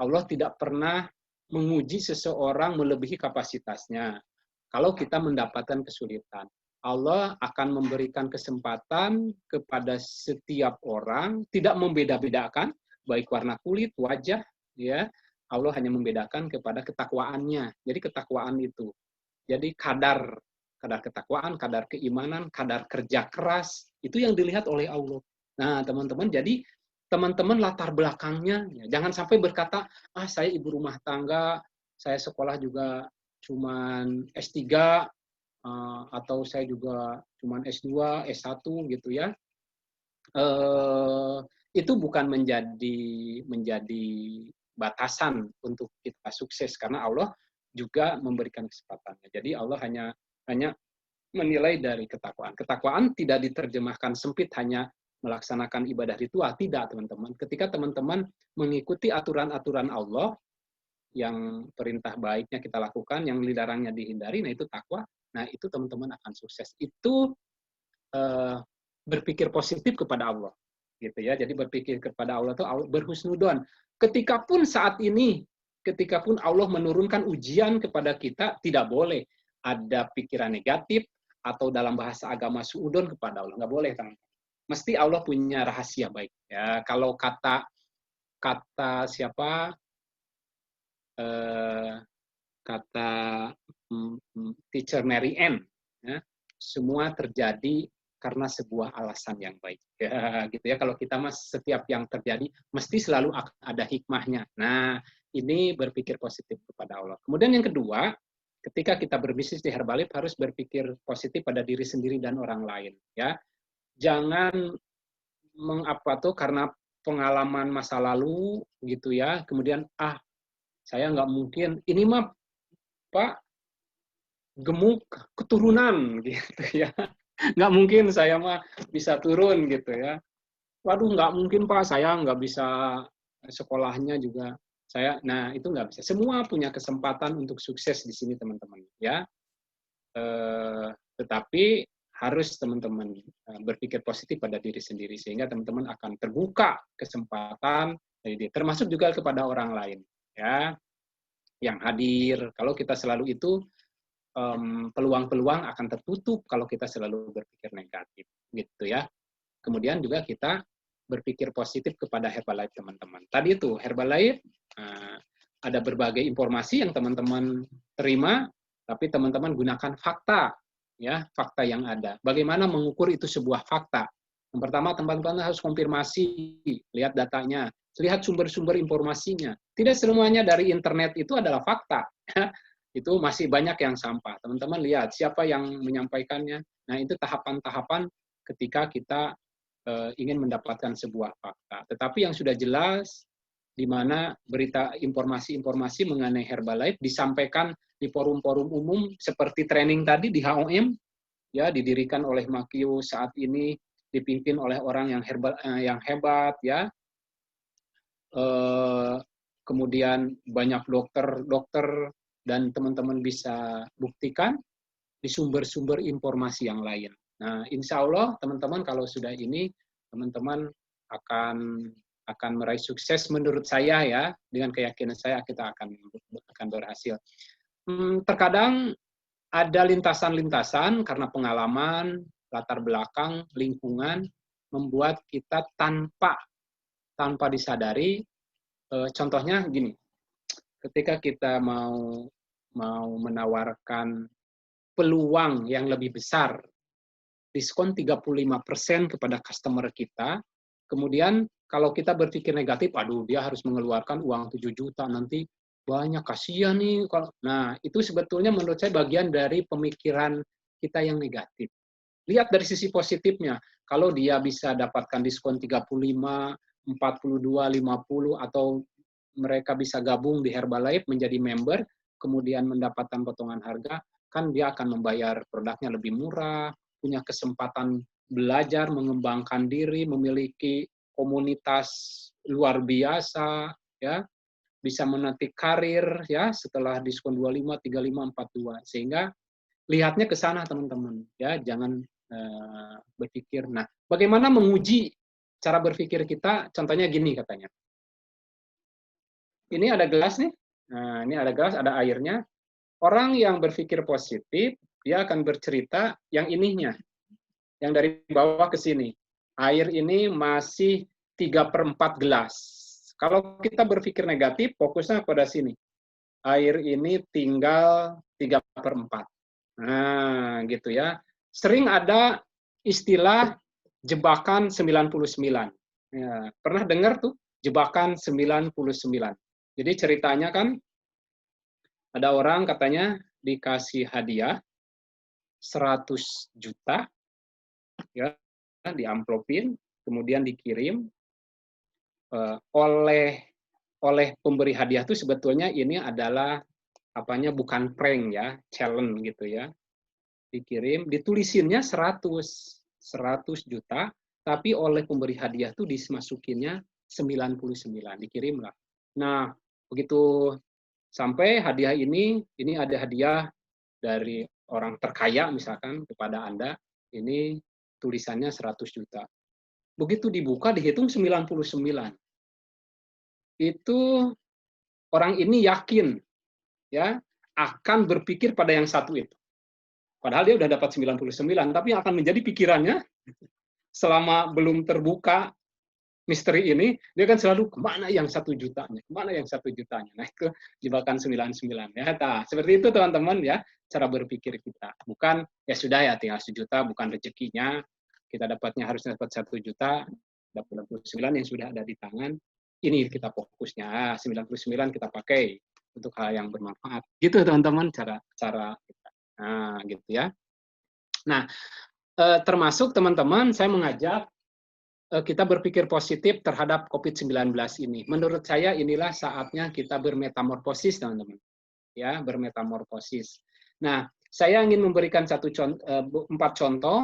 Allah tidak pernah menguji seseorang melebihi kapasitasnya. Kalau kita mendapatkan kesulitan, Allah akan memberikan kesempatan kepada setiap orang, tidak membeda-bedakan, baik warna kulit, wajah, ya. Allah hanya membedakan kepada ketakwaannya. Jadi ketakwaan itu. Jadi kadar ketakwaan, kadar keimanan, kadar kerja keras, itu yang dilihat oleh Allah. Nah, teman-teman, jadi teman-teman latar belakangnya, ya, jangan sampai berkata, saya ibu rumah tangga, saya sekolah juga cuman S3, atau saya juga cuman S2, S1 gitu ya. Itu bukan menjadi batasan untuk kita sukses, karena Allah juga memberikan kesempatannya. Jadi Allah hanya menilai dari ketakwaan. Ketakwaan tidak diterjemahkan sempit hanya melaksanakan ibadah ritual, tidak, teman-teman. Ketika teman-teman mengikuti aturan-aturan Allah, yang perintah baiknya kita lakukan, yang dilarangnya dihindari, nah itu takwa. Nah, itu teman-teman akan sukses. Itu berpikir positif kepada Allah, gitu ya. Jadi berpikir kepada Allah itu berhusnudon. Ketika pun saat ini, ketika pun Allah menurunkan ujian kepada kita, tidak boleh ada pikiran negatif atau dalam bahasa agama suudon kepada Allah. Nggak boleh, teman-teman. Mesti Allah punya rahasia baik. Ya, kalau kata siapa? Kata Teacher Mary Ann, ya, semua terjadi karena sebuah alasan yang baik, ya, gitu ya. Kalau kita setiap yang terjadi mesti selalu ada hikmahnya. Nah, ini berpikir positif kepada Allah. Kemudian yang kedua, ketika kita berbisnis di Herbalife harus berpikir positif pada diri sendiri dan orang lain, ya. Jangan karena pengalaman masa lalu gitu ya, kemudian saya nggak mungkin, ini mah Pak gemuk keturunan gitu ya, nggak mungkin saya mah bisa turun gitu ya. Waduh, nggak mungkin Pak, saya nggak bisa sekolahnya juga nah itu nggak bisa. Semua punya kesempatan untuk sukses di sini teman-teman ya. Tetapi harus teman-teman berpikir positif pada diri sendiri sehingga teman-teman akan terbuka kesempatan termasuk juga kepada orang lain ya yang hadir. Kalau kita selalu itu peluang-peluang akan tertutup kalau kita selalu berpikir negatif gitu ya. Kemudian juga kita berpikir positif kepada Herbalife teman-teman. Tadi itu Herbalife ada berbagai informasi yang teman-teman terima, tapi teman-teman gunakan fakta, ya fakta yang ada. Bagaimana mengukur itu sebuah fakta? Yang pertama teman-teman harus konfirmasi, lihat datanya, lihat sumber-sumber informasinya. Tidak semuanya dari internet itu adalah fakta. Itu masih banyak yang sampah. Teman-teman lihat siapa yang menyampaikannya. Nah itu tahapan-tahapan ketika kita ingin mendapatkan sebuah fakta. Tetapi yang sudah jelas, di mana berita informasi-informasi mengenai Herbalife disampaikan di forum-forum umum seperti training tadi di HOM, ya didirikan oleh Makio saat ini, dipimpin oleh orang yang hebat, ya. Kemudian banyak dokter dan teman-teman bisa buktikan di sumber-sumber informasi yang lain. Nah, insya Allah teman-teman kalau sudah ini, teman-teman akan meraih sukses menurut saya ya, dengan keyakinan saya kita akan berhasil. Terkadang ada lintasan-lintasan karena pengalaman, latar belakang, lingkungan, membuat kita tanpa disadari, contohnya gini, ketika kita mau menawarkan peluang yang lebih besar, diskon 35% kepada customer kita, kemudian kalau kita berpikir negatif, aduh dia harus mengeluarkan uang 7 juta, nanti banyak, kasihan nih. Nah, itu sebetulnya menurut saya bagian dari pemikiran kita yang negatif. Lihat dari sisi positifnya, kalau dia bisa dapatkan diskon 35, 42, 50, atau mereka bisa gabung di Herbalife menjadi member, kemudian mendapatkan potongan harga, kan dia akan membayar produknya lebih murah, punya kesempatan belajar, mengembangkan diri, memiliki komunitas luar biasa, ya, bisa menetik karir, ya, setelah diskon 25, 35, 42, sehingga lihatnya ke sana teman-teman, ya, jangan berpikir. Nah, bagaimana menguji cara berpikir kita? Contohnya gini katanya. Ini ada gelas nih, nah, ini ada gelas, ada airnya. Orang yang berpikir positif, dia akan bercerita yang ininya, yang dari bawah ke sini. Air ini masih 3/4 gelas. Kalau kita berpikir negatif, fokusnya pada sini. Air ini tinggal 3/4. Nah, gitu ya. Sering ada istilah jebakan 99. Ya, pernah dengar tuh jebakan 99. Jadi ceritanya kan ada orang katanya dikasih hadiah 100 juta, ya, diamplopin, kemudian dikirim oleh pemberi hadiah itu sebetulnya ini adalah bukan prank ya, challenge gitu ya. Dikirim, ditulisinnya 100 juta, tapi oleh pemberi hadiah itu dimasukinnya 99, dikirimlah. Nah, begitu sampai hadiah ini ada hadiah dari orang terkaya misalkan kepada Anda, ini tulisannya 100 juta. Begitu dibuka dihitung 99. Itu orang ini yakin ya akan berpikir pada yang satu itu. Padahal dia udah dapat 99, tapi akan menjadi pikirannya selama belum terbuka misteri ini, dia kan selalu kemana yang 1 jutanya, kemana yang 1 jutanya. Nah itu jebakan 99 ya. Nah, seperti itu teman-teman ya cara berpikir kita. Bukan ya sudah ya tinggal 1 juta, bukan rezekinya kita dapatnya harus dapat 1 juta, dapat 99 yang sudah ada di tangan. Ini kita fokusnya 99 kita pakai. untuk hal yang bermanfaat. Gitu teman-teman cara kita. Nah, gitu ya. Nah, termasuk teman-teman saya mengajak kita berpikir positif terhadap COVID-19 ini. Menurut saya inilah saatnya kita bermetamorfosis, teman-teman. Ya, bermetamorfosis. Nah, saya ingin memberikan 4 contoh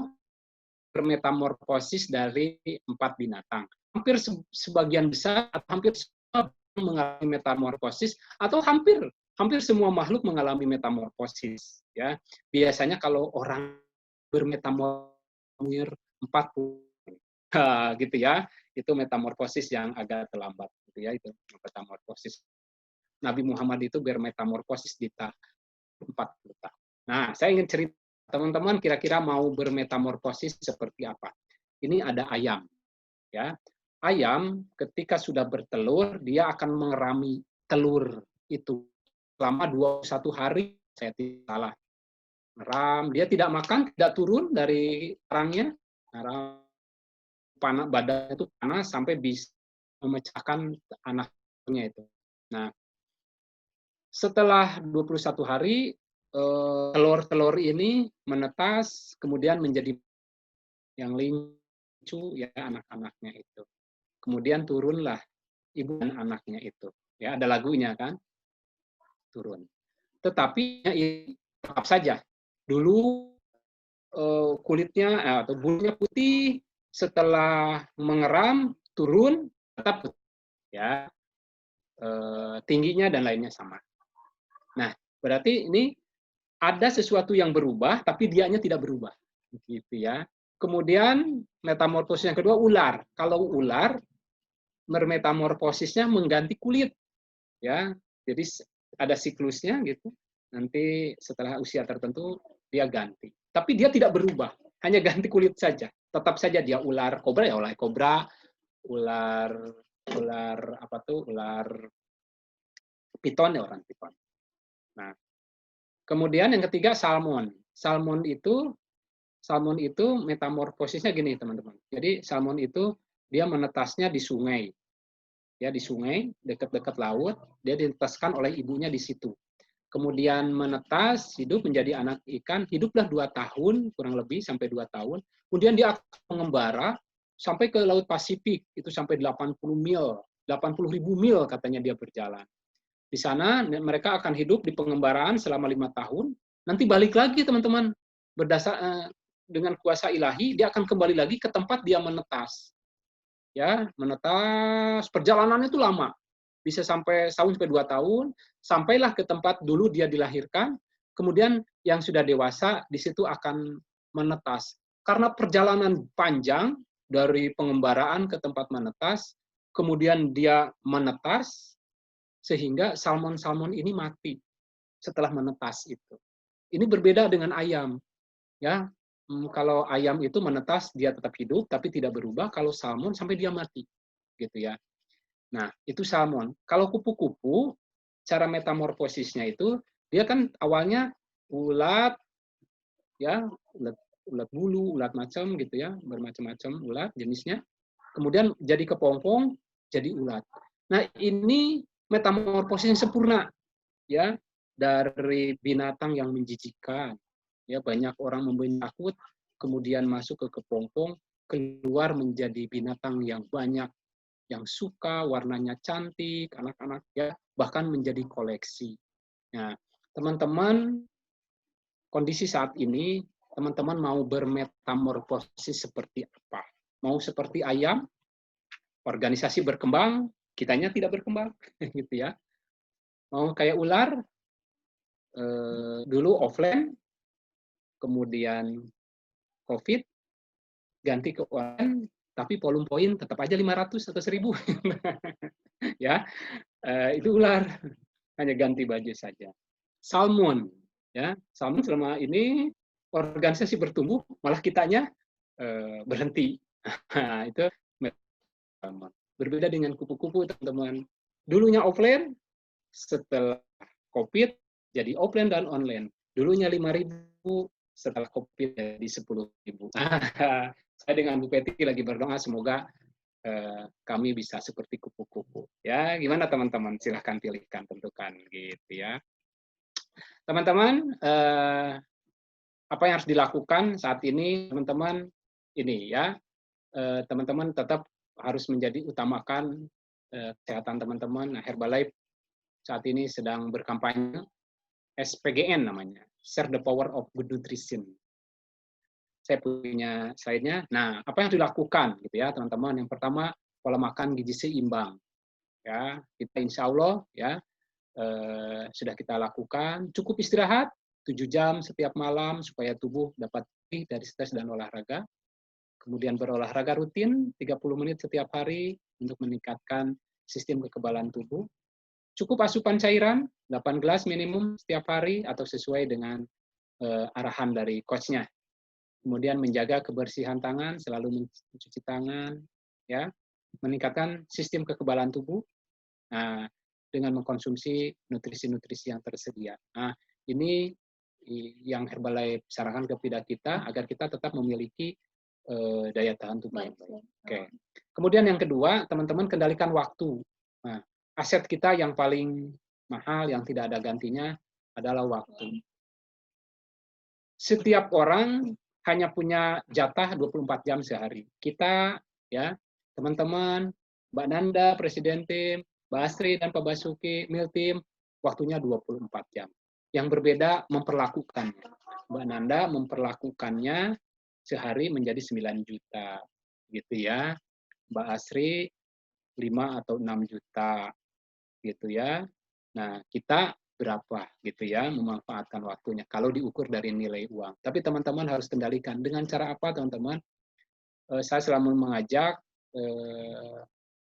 bermetamorfosis dari 4 binatang. Hampir sebagian besar, hampir semua mengalami metamorfosis, atau hampir semua makhluk mengalami metamorfosis. Ya, biasanya kalau orang bermetamorfosis 40 gitu ya, itu metamorfosis yang agak terlambat. Gitu ya, itu metamorfosis. Nabi Muhammad itu bermetamorfosis di tahun 40 tahun. Nah, saya ingin cerita teman-teman kira-kira mau bermetamorfosis seperti apa. Ini ada ayam. Ya. Ayam ketika sudah bertelur, dia akan mengerami telur itu selama 21 hari, saya tidak salah. Meram, dia tidak makan, tidak turun dari sarangnya. Badan itu panas sampai bisa memecahkan anaknya itu. Nah, setelah 21 hari, telur-telur ini menetas, kemudian menjadi yang lucu ya anak-anaknya itu. Kemudian turunlah ibu dan anaknya itu. Ya, ada lagunya kan? Turun. Tetapi tetap saja dulu kulitnya atau bulunya putih, setelah mengeram turun tetap putih. Ya. Tingginya dan lainnya sama. Nah, berarti ini ada sesuatu yang berubah, tapi dianya tidak berubah, gitu ya. Kemudian metamorfosis yang kedua ular. Kalau ular bermetamorfosisnya mengganti kulit, ya. Jadi ada siklusnya gitu. Nanti setelah usia tertentu dia ganti. Tapi dia tidak berubah, hanya ganti kulit saja. Tetap saja dia ular kobra ya ular kobra, ular apa tuh? Ular piton ya orang piton. Nah, kemudian yang ketiga salmon. Salmon itu metamorfosisnya gini teman-teman. Jadi salmon itu dia menetasnya di sungai. Ya di sungai dekat-dekat laut, dia ditetaskan oleh ibunya di situ. Kemudian menetas, hidup menjadi anak ikan, hiduplah 2 tahun kurang lebih sampai 2 tahun. Kemudian dia akan mengembara sampai ke Laut Pasifik, itu sampai 80 ribu mil katanya dia berjalan. Di sana mereka akan hidup di pengembaraan selama 5 tahun. Nanti balik lagi teman-teman. Dengan kuasa ilahi dia akan kembali lagi ke tempat dia menetas. Ya, menetas, perjalanannya itu lama. Bisa sampai 1 sampai 2 tahun, sampailah ke tempat dulu dia dilahirkan. Kemudian yang sudah dewasa di situ akan menetas. Karena perjalanan panjang dari pengembaraan ke tempat menetas, kemudian dia menetas sehingga salmon-salmon ini mati setelah menetas itu. Ini berbeda dengan ayam. Ya, kalau ayam itu menetas dia tetap hidup tapi tidak berubah, kalau salmon sampai dia mati. Gitu ya. Nah, itu salmon. Kalau kupu-kupu, cara metamorfosisnya itu dia kan awalnya ulat ya, ulat bulu, ulat macam gitu ya, bermacam-macam ulat jenisnya. Kemudian jadi kepompong, jadi ulat. Nah, ini metamorfosis yang sempurna ya dari binatang yang menjijikkan ya banyak orang mempunyai takut kemudian masuk ke kepompong keluar menjadi binatang yang banyak yang suka warnanya cantik anak-anak ya bahkan menjadi koleksi. Nah teman-teman kondisi saat ini teman-teman mau bermetamorfosis seperti apa? Mau seperti ayam organisasi berkembang kitanya tidak berkembang gitu ya. Mau kayak ular, dulu offline, kemudian COVID, ganti ke online, tapi volume poin tetap aja 500 atau 1000. Ya, itu ular, hanya ganti baju saja. Salmon, ya, salmon selama ini organisasi bertumbuh, malah kitanya berhenti. Nah, itu berbeda dengan kupu-kupu, teman-teman. Dulunya offline, setelah COVID jadi offline dan online. Dulunya 5.000, setelah COVID jadi 10.000. Saya dengan Bu Peti lagi berdoa semoga kami bisa seperti kupu-kupu. Ya, gimana teman-teman? Silahkan pilihkan, tentukan gitu ya. Teman-teman, apa yang harus dilakukan saat ini, teman-teman? Ini ya, teman-teman tetap harus menjadi utamakan kesehatan teman-teman. Nah, Herbalife saat ini sedang berkampanye SPGN namanya, Share the Power of Good Nutrition. Saya punya slide-nya. Nah, apa yang dilakukan gitu ya, teman-teman? Yang pertama, pola makan gizi seimbang. Ya, kita insya Allah ya sudah kita lakukan. Cukup istirahat 7 jam setiap malam supaya tubuh dapat pulih dari stres dan olahraga. Kemudian berolahraga rutin 30 menit setiap hari untuk meningkatkan sistem kekebalan tubuh. Cukup asupan cairan 8 gelas minimum setiap hari atau sesuai dengan arahan dari coach-nya. Kemudian menjaga kebersihan tangan, selalu mencuci tangan, ya, meningkatkan sistem kekebalan tubuh. Nah, dengan mengkonsumsi nutrisi-nutrisi yang tersedia. Nah, ini yang Herbalife sarankan kepada kita agar kita tetap memiliki daya tahan tubuh yang baik. Oke. Kemudian yang kedua, teman-teman kendalikan waktu. Nah, aset kita yang paling mahal yang tidak ada gantinya adalah waktu. Setiap orang hanya punya jatah 24 jam sehari. Kita ya, teman-teman, Mbak Nanda, Presiden Tim, Mbak Astri dan Pak Basuki, Mil Tim, waktunya 24 jam. Yang berbeda memperlakukannya. Mbak Nanda memperlakukannya sehari menjadi 9 juta. Gitu ya. Mbak Astri 5 atau 6 juta. Gitu ya. Nah, kita berapa gitu ya memanfaatkan waktunya kalau diukur dari nilai uang. Tapi teman-teman harus kendalikan dengan cara apa, teman-teman? Saya selalu mengajak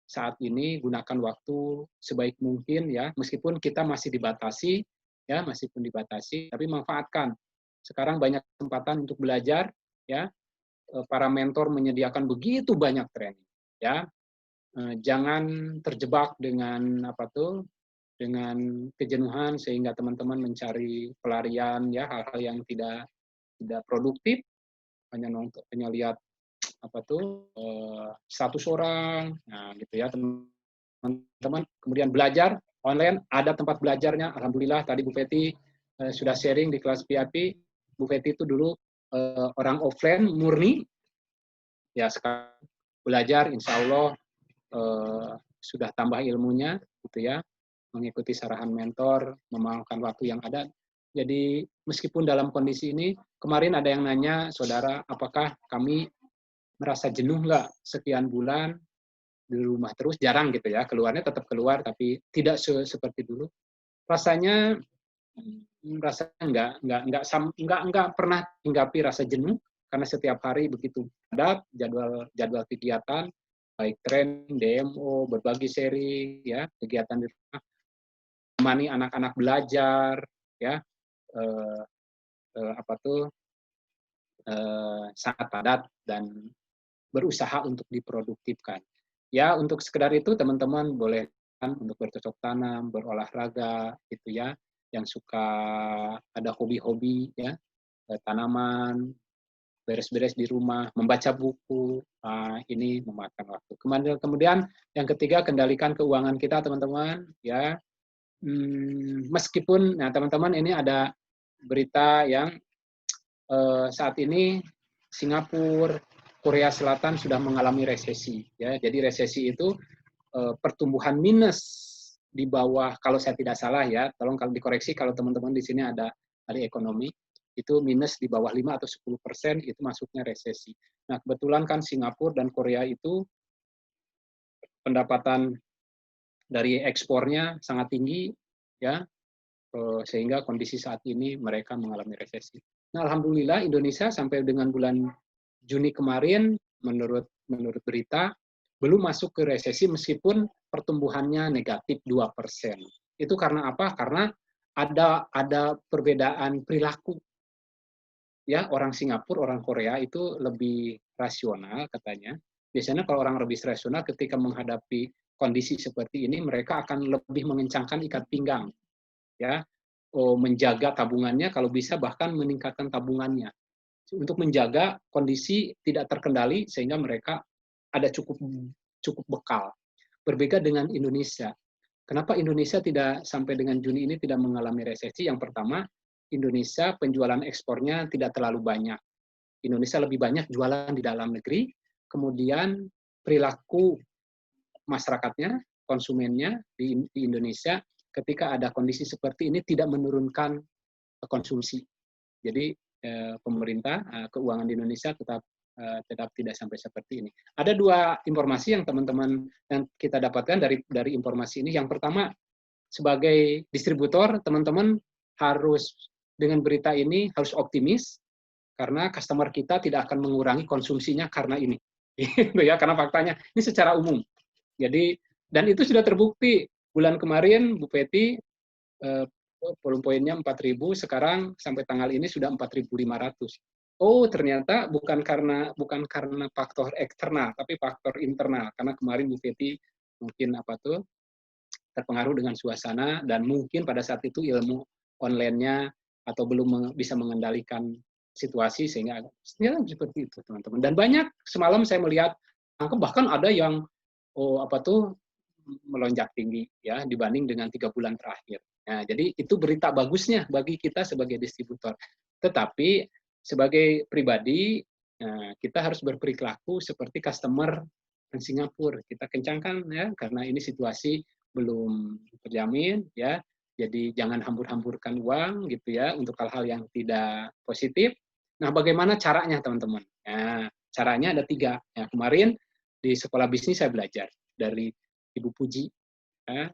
saat ini gunakan waktu sebaik mungkin ya, meskipun kita masih dibatasi ya, meskipun dibatasi, tapi manfaatkan. Sekarang banyak kesempatan untuk belajar ya. Para mentor menyediakan begitu banyak training ya. Jangan terjebak dengan apa tuh? Dengan kejenuhan sehingga teman-teman mencari pelarian ya, hal-hal yang tidak produktif, hanya lihat apa tuh status orang, nah gitu ya teman-teman. Kemudian belajar online, ada tempat belajarnya. Alhamdulillah tadi Bu Feti sudah sharing di kelas VIP. Bu Feti itu dulu orang offline murni, ya sekarang belajar, insya Allah sudah tambah ilmunya, gitu ya, mengikuti sarahan mentor, memakan waktu yang ada. Jadi meskipun dalam kondisi ini, kemarin ada yang nanya, saudara, apakah kami merasa jenuh nggak sekian bulan di rumah terus, jarang gitu ya, keluarnya tetap keluar, tapi tidak seperti dulu. Rasanya nggak pernah hinggapi rasa jenuh, karena setiap hari begitu padat jadwal kegiatan, baik training, DMO, berbagi seri, ya kegiatan di rumah, menemani anak-anak belajar, ya sangat padat dan berusaha untuk diproduktifkan. Ya untuk sekedar itu teman-teman boleh untuk bercocok tanam, berolahraga, gitu ya. Yang suka ada hobi-hobi, ya tanaman, beres-beres di rumah, membaca buku, ini memakan waktu. Kemudian yang ketiga, kendalikan keuangan kita, teman-teman. Ya, meskipun, nah teman-teman ini ada berita yang saat ini Singapura, Korea Selatan sudah mengalami resesi. Ya, jadi resesi itu pertumbuhan minus di bawah, kalau saya tidak salah ya, tolong kalau dikoreksi kalau teman-teman di sini ada ahli ekonomi, itu minus di bawah 5 atau 10% itu masuknya resesi. Nah, kebetulan kan Singapura dan Korea itu pendapatan dari ekspornya sangat tinggi, ya, sehingga kondisi saat ini mereka mengalami resesi. Nah, alhamdulillah Indonesia sampai dengan bulan Juni kemarin, menurut berita, belum masuk ke resesi meskipun pertumbuhannya negatif 2%. Itu karena apa? Karena ada perbedaan perilaku. Ya, orang Singapura, orang Korea itu lebih rasional katanya. Biasanya kalau orang lebih rasional ketika menghadapi kondisi seperti ini, mereka akan lebih mengencangkan ikat pinggang. Ya, menjaga tabungannya, kalau bisa bahkan meningkatkan tabungannya untuk menjaga kondisi tidak terkendali sehingga mereka ada cukup bekal. Berbeda dengan Indonesia. Kenapa Indonesia tidak sampai dengan Juni ini tidak mengalami resesi? Yang pertama, Indonesia penjualan ekspornya tidak terlalu banyak. Indonesia lebih banyak jualan di dalam negeri, kemudian perilaku masyarakatnya, konsumennya di Indonesia ketika ada kondisi seperti ini tidak menurunkan konsumsi. Jadi pemerintah, keuangan di Indonesia tetap tidak sampai seperti ini. Ada dua informasi yang teman-teman yang kita dapatkan dari informasi ini. Yang pertama, sebagai distributor, teman-teman harus dengan berita ini harus optimis karena customer kita tidak akan mengurangi konsumsinya karena ini. Gitu ya, karena faktanya ini secara umum. Jadi dan itu sudah terbukti bulan kemarin Bu Peti volume poinnya 4.000, sekarang sampai tanggal ini sudah 4.500. Oh, ternyata bukan karena faktor eksternal, tapi faktor internal. Karena kemarin Bu Peti mungkin terpengaruh dengan suasana dan mungkin pada saat itu ilmu online-nya atau belum bisa mengendalikan situasi sehingga seperti itu, teman-teman. Dan banyak semalam saya melihat bahkan ada yang melonjak tinggi ya dibanding dengan 3 bulan terakhir. Nah, jadi itu berita bagusnya bagi kita sebagai distributor. Tetapi sebagai pribadi kita harus berperilaku seperti customer di Singapura. Kita kencangkan ya karena ini situasi belum terjamin ya. Jadi jangan hambur-hamburkan uang gitu ya untuk hal-hal yang tidak positif. Nah, bagaimana caranya teman-teman? Nah, caranya ada 3. Ya, kemarin di sekolah bisnis saya belajar dari Ibu Puji,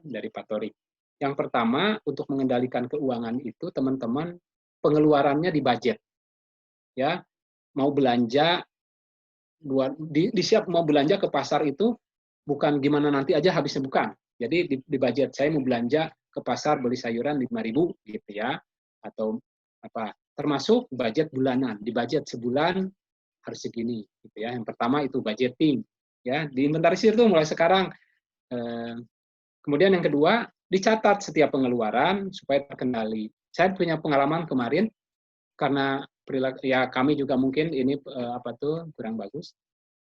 dari Pak Torik. Yang pertama, untuk mengendalikan keuangan itu, teman-teman, pengeluarannya di budget. Ya, mau belanja, mau belanja ke pasar itu, bukan gimana nanti aja habisnya, bukan. Jadi di budget saya mau belanja ke pasar beli sayuran 5.000 gitu ya, atau apa, termasuk budget bulanan. Di budget sebulan harus segini, gitu ya. Yang pertama itu budgeting, ya, diinventarisir tuh mulai sekarang. Kemudian yang kedua, dicatat setiap pengeluaran supaya terkendali. Saya punya pengalaman kemarin karena ya kami juga mungkin ini kurang bagus.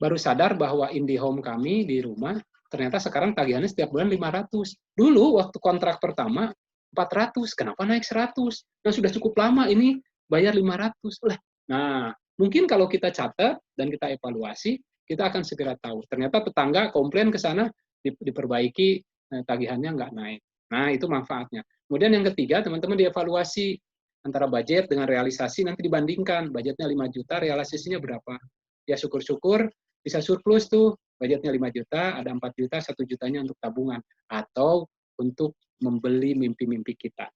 Baru sadar bahwa IndiHome kami di rumah ternyata sekarang tagihannya setiap bulan 500. Dulu waktu kontrak pertama 400, kenapa naik 100? Nah, sudah cukup lama ini bayar 500. Nah, mungkin kalau kita catat dan kita evaluasi, kita akan segera tahu. Ternyata tetangga komplain ke sana, diperbaiki, tagihannya nggak naik. Nah, itu manfaatnya. Kemudian yang ketiga, teman-teman dievaluasi antara budget dengan realisasi, nanti dibandingkan. Budgetnya 5 juta, realisasinya berapa. Ya syukur-syukur bisa surplus tuh, budgetnya 5 juta, ada 4 juta, 1 jutanya untuk tabungan. Atau untuk membeli mimpi-mimpi kita.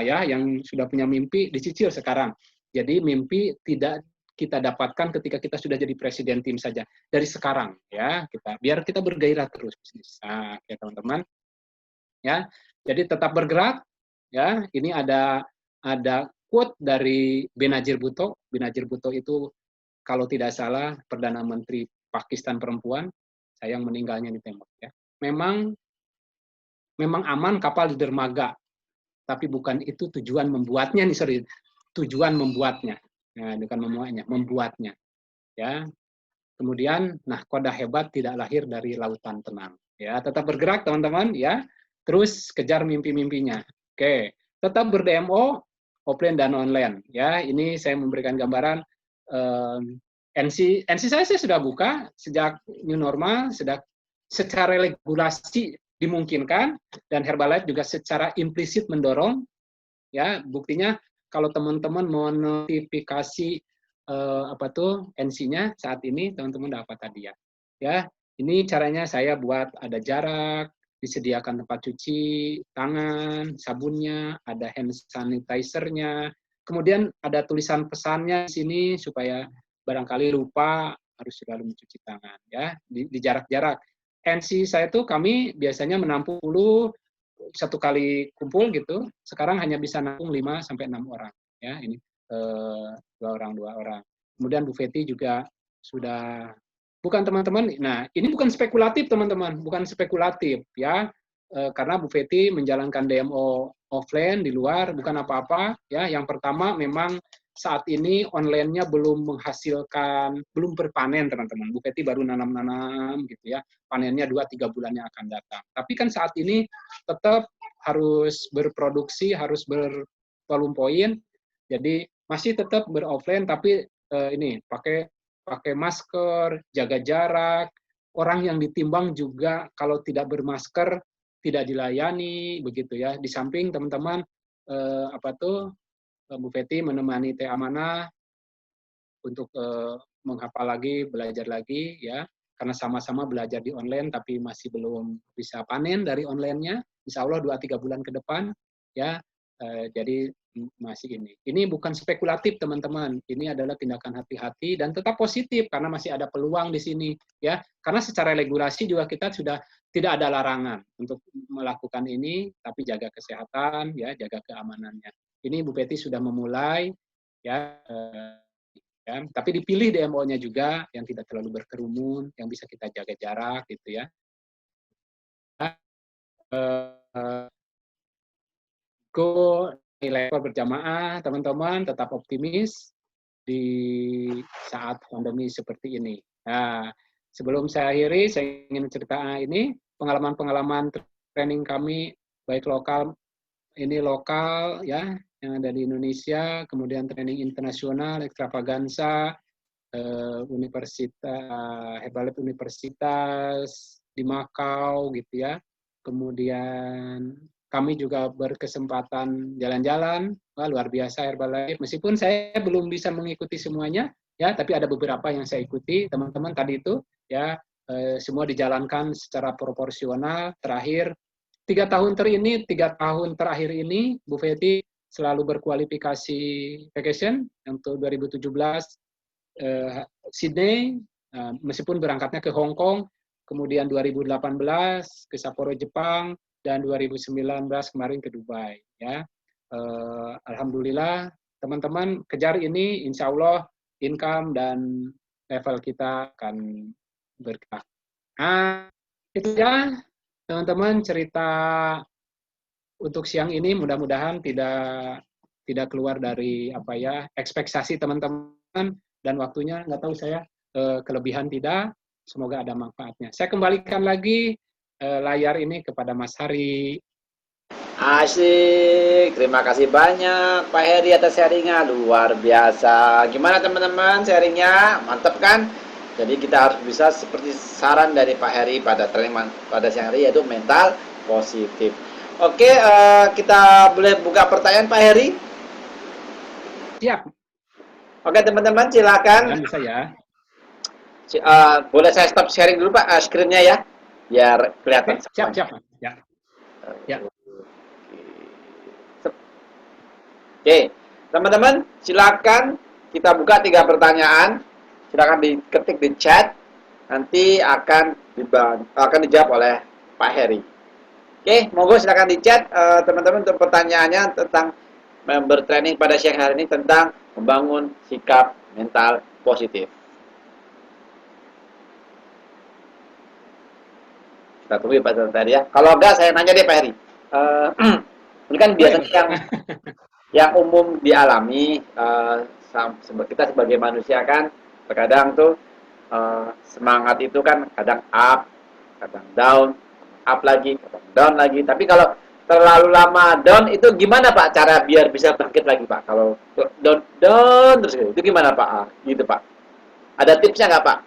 Ya, yang sudah punya mimpi, dicicil sekarang. Jadi mimpi tidak kita dapatkan ketika kita sudah jadi presiden tim saja, dari sekarang ya, biar kita bergairah terus bisnis. Nah, ya teman-teman ya, jadi tetap bergerak ya. Ini ada quote dari Benazir Bhutto. Benazir Bhutto itu kalau tidak salah Perdana Menteri Pakistan perempuan, sayang meninggalnya ditembak ya. Memang aman kapal di dermaga, tapi bukan itu tujuan membuatnya tujuan membuatnya. Nah, bukan memuatnya, membuatnya. Ya. Kemudian, koda hebat tidak lahir dari lautan tenang. Ya, tetap bergerak teman-teman ya. Terus kejar mimpi-mimpinya. Oke, tetap ber-DMO offline dan online. Ya, ini saya memberikan gambaran NC saya sudah buka sejak new normal, secara regulasi dimungkinkan dan Herbalife juga secara implisit mendorong. Ya, buktinya kalau teman-teman mau notifikasi NC-nya saat ini teman-teman dapat hadiah. Ya, ini caranya saya buat ada jarak, disediakan tempat cuci tangan, sabunnya, ada hand sanitizer-nya. Kemudian ada tulisan pesannya di sini supaya barangkali lupa harus selalu mencuci tangan ya, di jarak-jarak. NC saya tuh kami biasanya menampung 10 satu kali kumpul gitu, sekarang hanya bisa nampung 5 sampai 6 orang ya, ini 2 orang. Kemudian Bu Feti juga sudah bukan teman-teman. Nah, ini bukan spekulatif teman-teman, bukan spekulatif ya. Karena Bu Feti menjalankan DMO offline di luar bukan apa-apa ya. Yang pertama memang saat ini online-nya belum menghasilkan, belum berpanen teman-teman. Bu Peti baru nanam-nanam gitu ya, panennya 2-3 bulan yang akan datang. Tapi kan saat ini tetap harus berproduksi, harus bervolume point, jadi masih tetap beroffline, tapi ini pakai masker, jaga jarak, orang yang ditimbang juga kalau tidak bermasker tidak dilayani begitu ya. Di samping teman-teman Bu Peti menemani Teh Amanah untuk menghafal lagi, belajar lagi ya, karena sama-sama belajar di online tapi masih belum bisa panen dari online-nya. Insya Allah 2-3 bulan ke depan ya. Jadi masih ini. Ini bukan spekulatif teman-teman. Ini adalah tindakan hati-hati dan tetap positif karena masih ada peluang di sini ya. Karena secara regulasi juga kita sudah tidak ada larangan untuk melakukan ini, tapi jaga kesehatan ya, jaga keamanannya. Ini Bu Peti sudah memulai ya, tapi dipilih DMO-nya juga yang tidak terlalu berkerumun, yang bisa kita jaga jarak gitu ya. Go nilai berjamaah, teman-teman tetap optimis di saat pandemi seperti ini. Nah, sebelum saya akhiri, saya ingin cerita ini pengalaman-pengalaman training kami baik lokal ya, yang ada di Indonesia, kemudian training internasional, ekstravaganza, Herbalife Universitas di Makau gitu ya. Kemudian kami juga berkesempatan jalan-jalan, luar biasa Herbalife. Meskipun saya belum bisa mengikuti semuanya, ya, tapi ada beberapa yang saya ikuti, teman-teman tadi itu, ya, semua dijalankan secara proporsional. Terakhir 3 tahun terakhir ini, Bu Feti selalu berkualifikasi vacation untuk 2017 Sydney, meskipun berangkatnya ke Hong Kong, kemudian 2018 ke Sapporo Jepang, dan 2019 kemarin ke Dubai. Ya, alhamdulillah teman-teman kejar ini, insya Allah income dan level kita akan berkah. Nah, itu ya teman-teman cerita untuk siang ini, mudah-mudahan tidak keluar dari ekspektasi teman-teman, dan waktunya nggak tahu saya kelebihan tidak, semoga ada manfaatnya. Saya kembalikan lagi layar ini kepada Mas Hari. Asik, terima kasih banyak Pak Heri atas sharingnya, luar biasa. Gimana teman-teman sharingnya, mantap kan? Jadi kita harus bisa seperti saran dari Pak Heri pada training pada siang hari, yaitu mental positif. Oke, kita boleh buka pertanyaan Pak Heri? Siap. Oke teman-teman, silakan. Ya, bisa ya. Boleh saya stop sharing dulu Pak, screen-nya ya, biar kelihatan. Siap. Ya. Ya. Oke, teman-teman, silakan kita buka 3 pertanyaan. Silakan diketik di chat, nanti akan dijawab oleh Pak Heri. Oke, monggo silakan di chat teman-teman untuk pertanyaannya tentang member training pada siang hari ini tentang membangun sikap mental positif. Kita tunggu ya Pak Heri ya. Kalau enggak, saya nanya deh Pak Heri. Ini kan biasanya yang umum dialami, kita sebagai manusia kan terkadang tuh semangat itu kan kadang up, kadang down, up lagi, kadang down lagi. Tapi kalau terlalu lama down itu gimana Pak cara biar bisa bangkit lagi Pak? Kalau down terus itu gimana Pak? Gitu Pak. Ada tipsnya nggak Pak?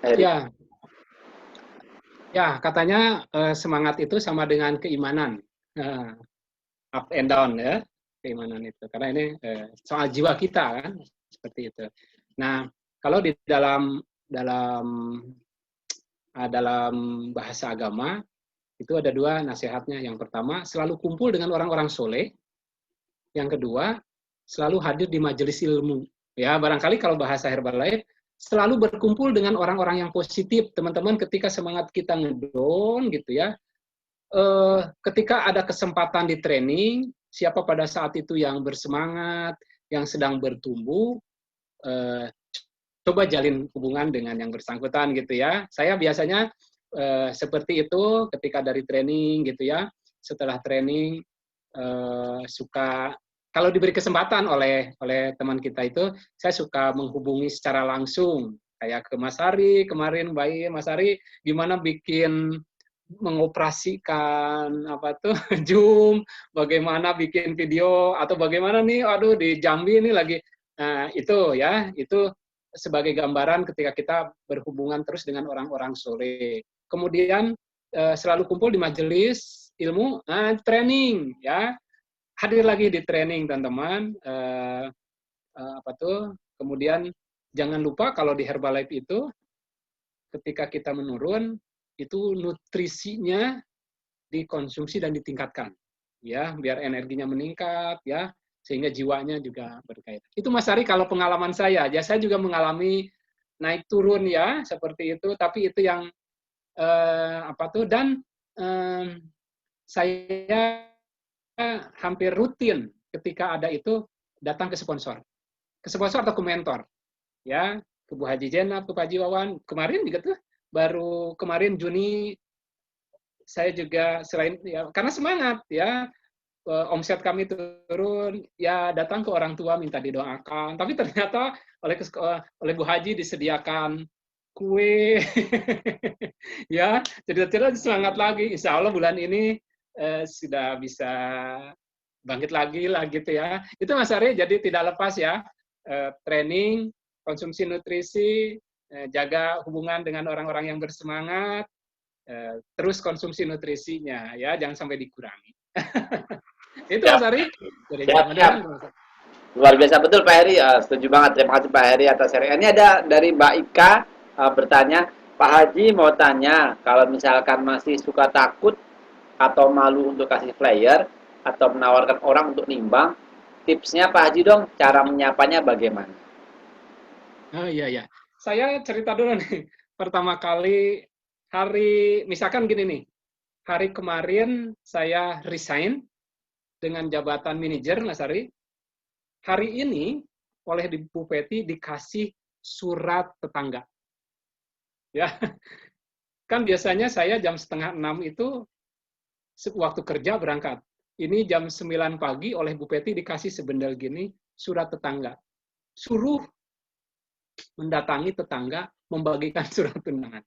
Ya, katanya semangat itu sama dengan keimanan, up and down ya. Keimanan itu, karena ini soal jiwa kita kan, seperti itu. Nah, kalau di dalam bahasa agama itu ada 2 nasihatnya. Yang pertama, selalu kumpul dengan orang-orang soleh. Yang kedua, selalu hadir di majelis ilmu. Ya, barangkali kalau bahasa Herbalife, selalu berkumpul dengan orang-orang yang positif, teman-teman. Ketika semangat kita ngedown gitu ya, ketika ada kesempatan di training, siapa pada saat itu yang bersemangat, yang sedang bertumbuh, coba jalin hubungan dengan yang bersangkutan gitu ya. Saya biasanya seperti itu ketika dari training gitu ya. Setelah training suka kalau diberi kesempatan oleh teman kita itu, saya suka menghubungi secara langsung. Kayak ke Mas Ari kemarin, baik Mas Ari, gimana bikin mengoperasikan apa tuh Zoom, bagaimana bikin video atau bagaimana nih, aduh di Jambi ini lagi. Nah, itu ya, itu sebagai gambaran ketika kita berhubungan terus dengan orang-orang Sole. Kemudian selalu kumpul di majelis ilmu, training ya. Hadir lagi di training teman-teman, apa tuh, kemudian jangan lupa kalau di Herbalife itu ketika kita menurun itu nutrisinya dikonsumsi dan ditingkatkan ya, biar energinya meningkat ya, sehingga jiwanya juga berkaitan. Itu Mas Ari kalau pengalaman saya, ya saya juga mengalami naik turun ya seperti itu, tapi itu yang apa tuh, dan saya hampir rutin ketika ada itu datang ke sponsor atau ke mentor, ya, ke Bu Haji Jenab, ke Pak Haji Wawan. Kemarin juga tuh, baru kemarin Juni, saya juga selain, ya, karena semangat, ya, omset kami turun, ya datang ke orang tua minta didoakan. Tapi ternyata oleh Bu Haji disediakan kue, ya, jadi semangat lagi. Insya Allah bulan ini sudah bisa bangkit lagi lah gitu ya. Itu Mas Ari, jadi tidak lepas ya, training, konsumsi nutrisi, jaga hubungan dengan orang-orang yang bersemangat, terus konsumsi nutrisinya ya, jangan sampai dikurangi. Itu Mas Ari. Luar biasa betul Pak Heri, setuju banget. Terima kasih Pak Heri atas sharing. Ini ada dari Mbak Ika bertanya, Pak Haji mau tanya, kalau misalkan masih suka takut atau malu untuk kasih flyer atau menawarkan orang untuk nimbang, tipsnya Pak Haji dong, cara menyapanya bagaimana? Oh iya. Saya cerita dulu nih. Pertama kali misalkan gini nih, hari kemarin saya resign dengan jabatan manajer, Mas Ari. Hari ini oleh Bu Peti dikasih surat tetangga. Ya, kan biasanya saya jam 5:30 itu waktu kerja berangkat. Ini jam 9 pagi oleh Bu Peti dikasih sebendel gini, surat tetangga. Suruh mendatangi tetangga, membagikan surat undangan.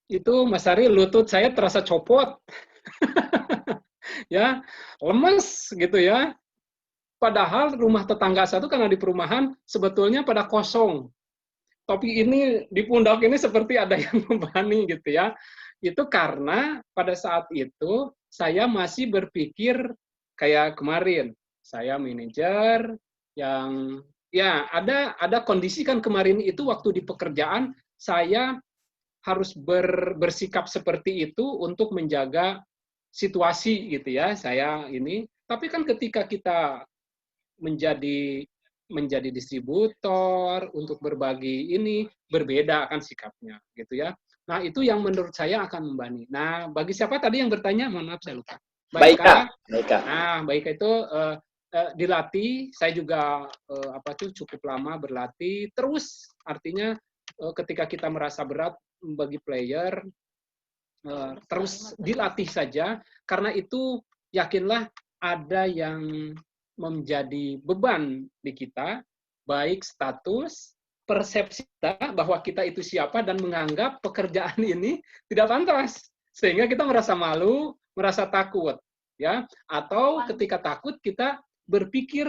Itu Mas Ari, lutut saya terasa copot. Ya, lemes gitu ya. Padahal rumah tetangga satu karena di perumahan sebetulnya pada kosong. Tapi ini di pundak ini seperti ada yang membebani gitu ya. Itu karena pada saat itu saya masih berpikir kayak kemarin. Saya manajer yang ya ada kondisi kan kemarin itu waktu di pekerjaan saya harus bersikap seperti itu untuk menjaga situasi gitu ya. Saya ini, tapi kan ketika kita menjadi distributor untuk berbagi ini berbeda kan sikapnya gitu ya. Nah, itu yang menurut saya akan membani. Nah, bagi siapa tadi yang bertanya? Mohon maaf saya lupa. Baika. Nah, Baika itu dilatih, saya juga cukup lama berlatih terus, artinya ketika kita merasa berat bagi player terus dilatih saja, karena itu yakinlah ada yang menjadi beban di kita, baik status, persepsi kita bahwa kita itu siapa dan menganggap pekerjaan ini tidak pantas, sehingga kita merasa malu, merasa takut, ya. Atau ketika takut kita berpikir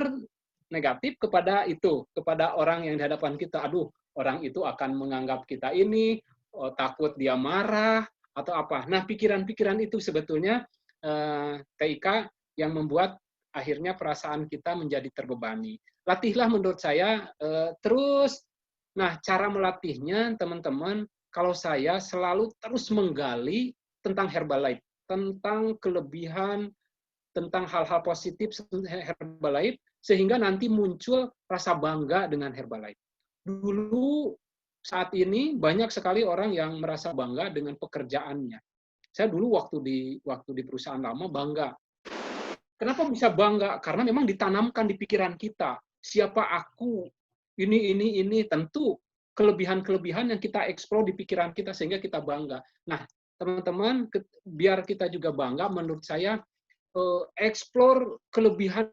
negatif kepada orang yang di hadapan kita. Aduh, orang itu akan menganggap kita ini, takut dia marah atau apa. Nah, pikiran-pikiran itu sebetulnya TIK yang membuat akhirnya perasaan kita menjadi terbebani. Latihlah menurut saya terus. Nah, cara melatihnya teman-teman, kalau saya selalu terus menggali tentang Herbalife, tentang kelebihan, tentang hal-hal positif Herbalife, sehingga nanti muncul rasa bangga dengan Herbalife. Dulu saat ini banyak sekali orang yang merasa bangga dengan pekerjaannya. Saya dulu waktu di perusahaan lama bangga. Kenapa bisa bangga? Karena memang ditanamkan di pikiran kita. Siapa aku? Ini. Tentu kelebihan-kelebihan yang kita eksplor di pikiran kita sehingga kita bangga. Nah, teman-teman, biar kita juga bangga, menurut saya eksplor kelebihan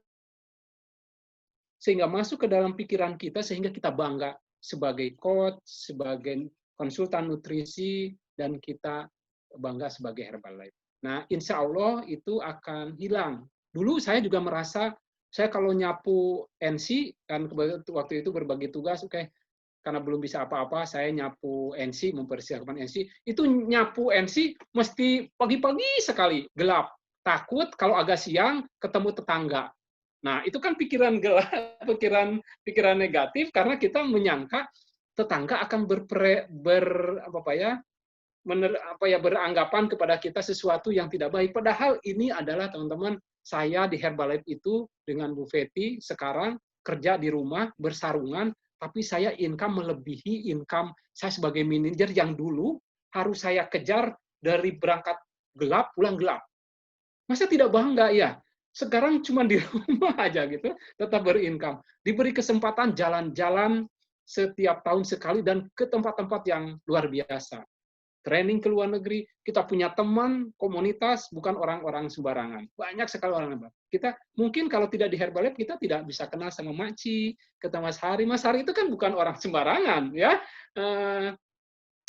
sehingga masuk ke dalam pikiran kita sehingga kita bangga sebagai coach, sebagai konsultan nutrisi, dan kita bangga sebagai Herbalife. Nah, insya Allah itu akan hilang. Dulu saya juga merasa, saya kalau nyapu NC, kan waktu itu berbagi tugas, oke, karena belum bisa apa-apa, saya nyapu NC, mempersiapkan NC, itu nyapu NC mesti pagi-pagi sekali, gelap. Takut kalau agak siang ketemu tetangga. Nah, itu kan pikiran gelap, pikiran negatif, karena kita menyangka tetangga akan beranggapan kepada kita sesuatu yang tidak baik. Padahal ini adalah, teman-teman, saya di Herbalife itu dengan Bu Feti sekarang kerja di rumah bersarungan, tapi saya income melebihi income saya sebagai manajer yang dulu harus saya kejar dari berangkat gelap pulang gelap. Masa tidak bangga ya? Sekarang cuma di rumah aja gitu, tetap berincome. Diberi kesempatan jalan-jalan setiap tahun sekali dan ke tempat-tempat yang luar biasa. Training ke luar negeri, kita punya teman, komunitas, bukan orang-orang sembarangan. Banyak sekali orang hebat. Kita mungkin kalau tidak di Herbalife, kita tidak bisa kenal sama Maci, ketemu Mas Hari. Mas Hari itu kan bukan orang sembarangan, ya.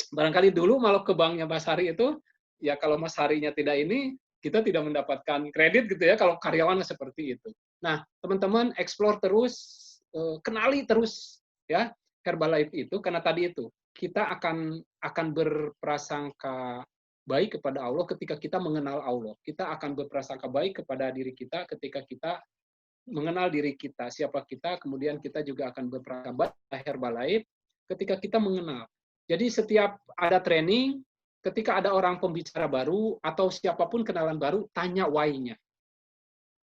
Barangkali dulu malah ke banknya Mas Hari itu, ya kalau Mas Harinya tidak ini, kita tidak mendapatkan kredit gitu ya, kalau karyawannya seperti itu. Nah, teman-teman, explore terus, kenali terus ya Herbalife itu, karena tadi itu, kita akan berprasangka baik kepada Allah ketika kita mengenal Allah. Kita akan berprasangka baik kepada diri kita ketika kita mengenal diri kita, siapa kita, kemudian kita juga akan berprasangka baik kepada Herbalife ketika kita mengenal. Jadi setiap ada training, ketika ada orang pembicara baru atau siapapun kenalan baru, tanya why-nya.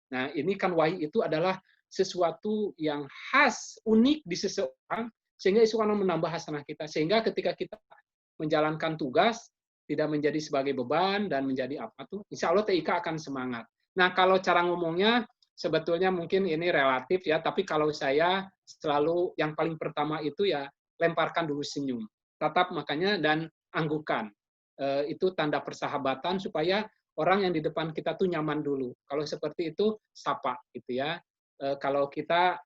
Nah, ini kan why itu adalah sesuatu yang khas, unik di seseorang, sehingga itu akan menambah hasanah kita. Sehingga ketika kita menjalankan tugas, tidak menjadi sebagai beban dan menjadi apa tuh, insya Allah TIK akan semangat. Nah, kalau cara ngomongnya, sebetulnya mungkin ini relatif ya, tapi kalau saya selalu yang paling pertama itu ya, lemparkan dulu senyum. Tatap makanya dan anggukan. Itu tanda persahabatan supaya orang yang di depan kita tuh nyaman dulu. Kalau seperti itu, sapa gitu ya. Kalau kita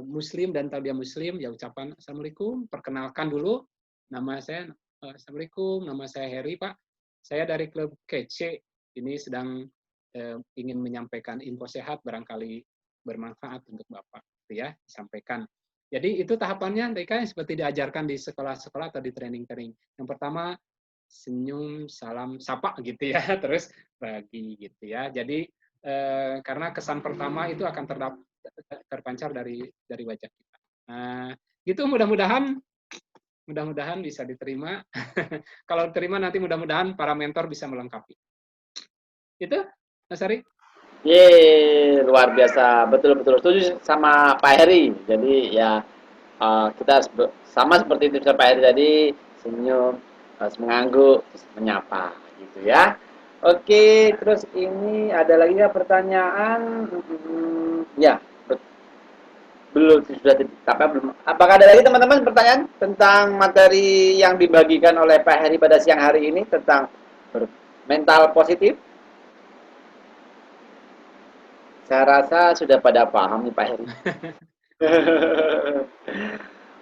Muslim dan tahu dia Muslim, ya ucapan Assalamualaikum, perkenalkan dulu, nama saya Assalamualaikum, nama saya Heri Pak, saya dari klub KC, ini sedang ingin menyampaikan info sehat, barangkali bermanfaat untuk Bapak, gitu ya, disampaikan. Jadi itu tahapannya, seperti diajarkan di sekolah-sekolah atau di training-training. Yang pertama, senyum, salam, sapa gitu ya, terus bagi gitu ya. Jadi karena kesan pertama itu akan terpancar dari wajah kita. Nah, gitu mudah-mudahan bisa diterima. Kalau diterima nanti mudah-mudahan para mentor bisa melengkapi. Itu, Mas Ari? Luar biasa, betul-betul setuju sama Pak Heri. Jadi ya kita harus sama seperti itu Pak Heri tadi, senyum, harus mengangguk, terus menyapa, gitu ya. Oke, terus ini ada lagi ya pertanyaan? Ya, belum sudah belum. Apakah ada lagi teman-teman pertanyaan tentang materi yang dibagikan oleh Pak Heri pada siang hari ini tentang mental positif? Saya rasa sudah pada paham nih Pak Heri.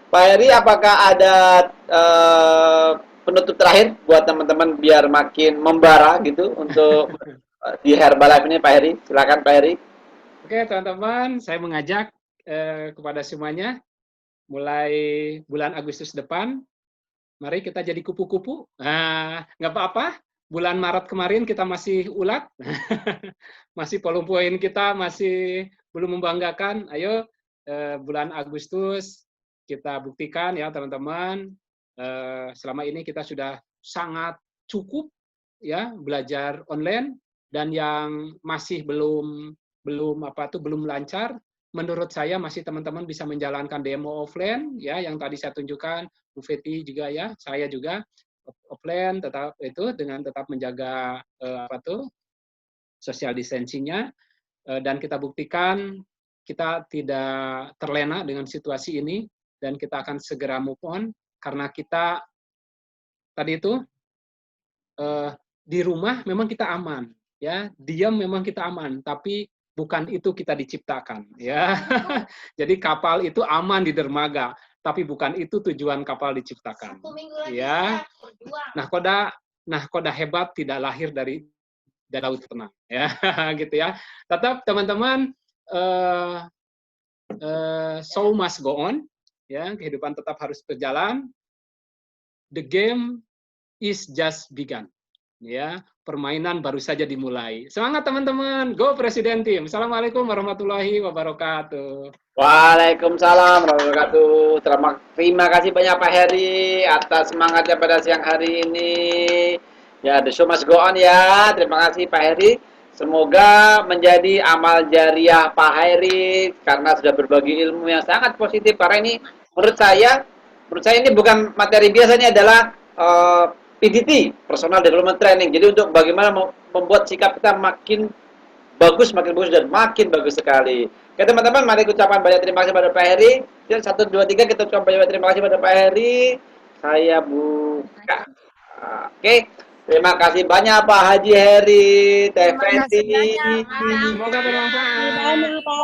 Pak Heri, apakah ada penutup terakhir buat teman-teman biar makin membara gitu untuk di Herbalife ini Pak Heri? Silakan Pak Heri. Oke teman-teman, saya mengajak kepada semuanya, mulai bulan Agustus depan, mari kita jadi kupu-kupu. Nah, nggak apa-apa, bulan Maret kemarin kita masih ulat, masih poin kita masih belum membanggakan. Ayo, bulan Agustus kita buktikan ya teman-teman, selama ini kita sudah sangat cukup ya belajar online, dan yang masih belum lancar, menurut saya masih teman-teman bisa menjalankan demo offline ya, yang tadi saya tunjukkan, Bu Feti juga ya, saya juga offline tetap itu dengan tetap menjaga social distancing-nya, dan kita buktikan kita tidak terlena dengan situasi ini, dan kita akan segera move on karena kita tadi itu di rumah memang kita aman ya, diam memang kita aman, tapi bukan itu kita diciptakan, ya. Jadi kapal itu aman di dermaga, tapi bukan itu tujuan kapal diciptakan. Ya. Nahkoda hebat tidak lahir dari laut tenang, ya, gitu ya. Tetap teman-teman, show must go on, ya, kehidupan tetap harus berjalan. The game is just begun, ya, permainan baru saja dimulai. Semangat teman-teman, go Presiden Tim. Assalamualaikum warahmatullahi wabarakatuh. Waalaikumsalam warahmatullahi wabarakatuh. Terima kasih banyak Pak Heri atas semangatnya pada siang hari ini. Ya, the show must go on ya. Terima kasih Pak Heri. Semoga menjadi amal jariah Pak Heri karena sudah berbagi ilmu yang sangat positif. Karena ini menurut saya ini bukan materi biasa, ini adalah PDT, Personal Development Training. Jadi untuk bagaimana membuat sikap kita makin bagus dan makin bagus sekali. Oke teman-teman, mari ucapkan banyak terima kasih pada Pak Heri. 1, 2, 3 kita ucapkan banyak terima kasih pada Pak Heri. Saya buka. Oke, terima kasih banyak Pak Haji Heri, Teh Feti. Semoga bermanfaat.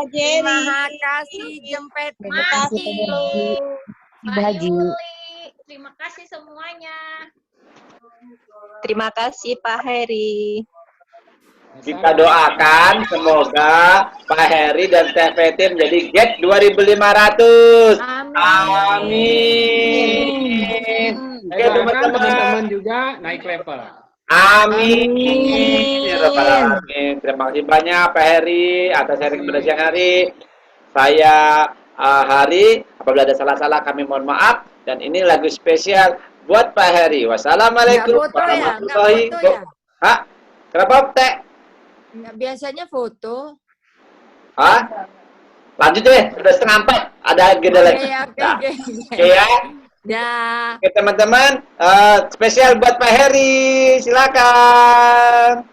Terima kasih Jempet. Terima kasih Pak Haji. Yuli, terima kasih semuanya. Terima kasih Pak Heri. Kita doakan semoga Pak Heri dan Teh Feti menjadi GET 2500. Amin. Oke Teman-teman juga naik level. Amin. Amin. Terima kasih banyak Pak Heri atas sharing pada siang hari. Saya Hari, apabila ada salah-salah kami mohon maaf, dan ini lagu spesial buat Pak Heri. Wassalamualaikum warahmatullahi wabarakatuh. Hah? Kenapa Teh? Nggak, biasanya foto. Hah? Lanjut deh, sudah 3:30. Ada agenda lagi. Oke ya. Ya. Oke teman-teman, spesial buat Pak Heri. Silakan.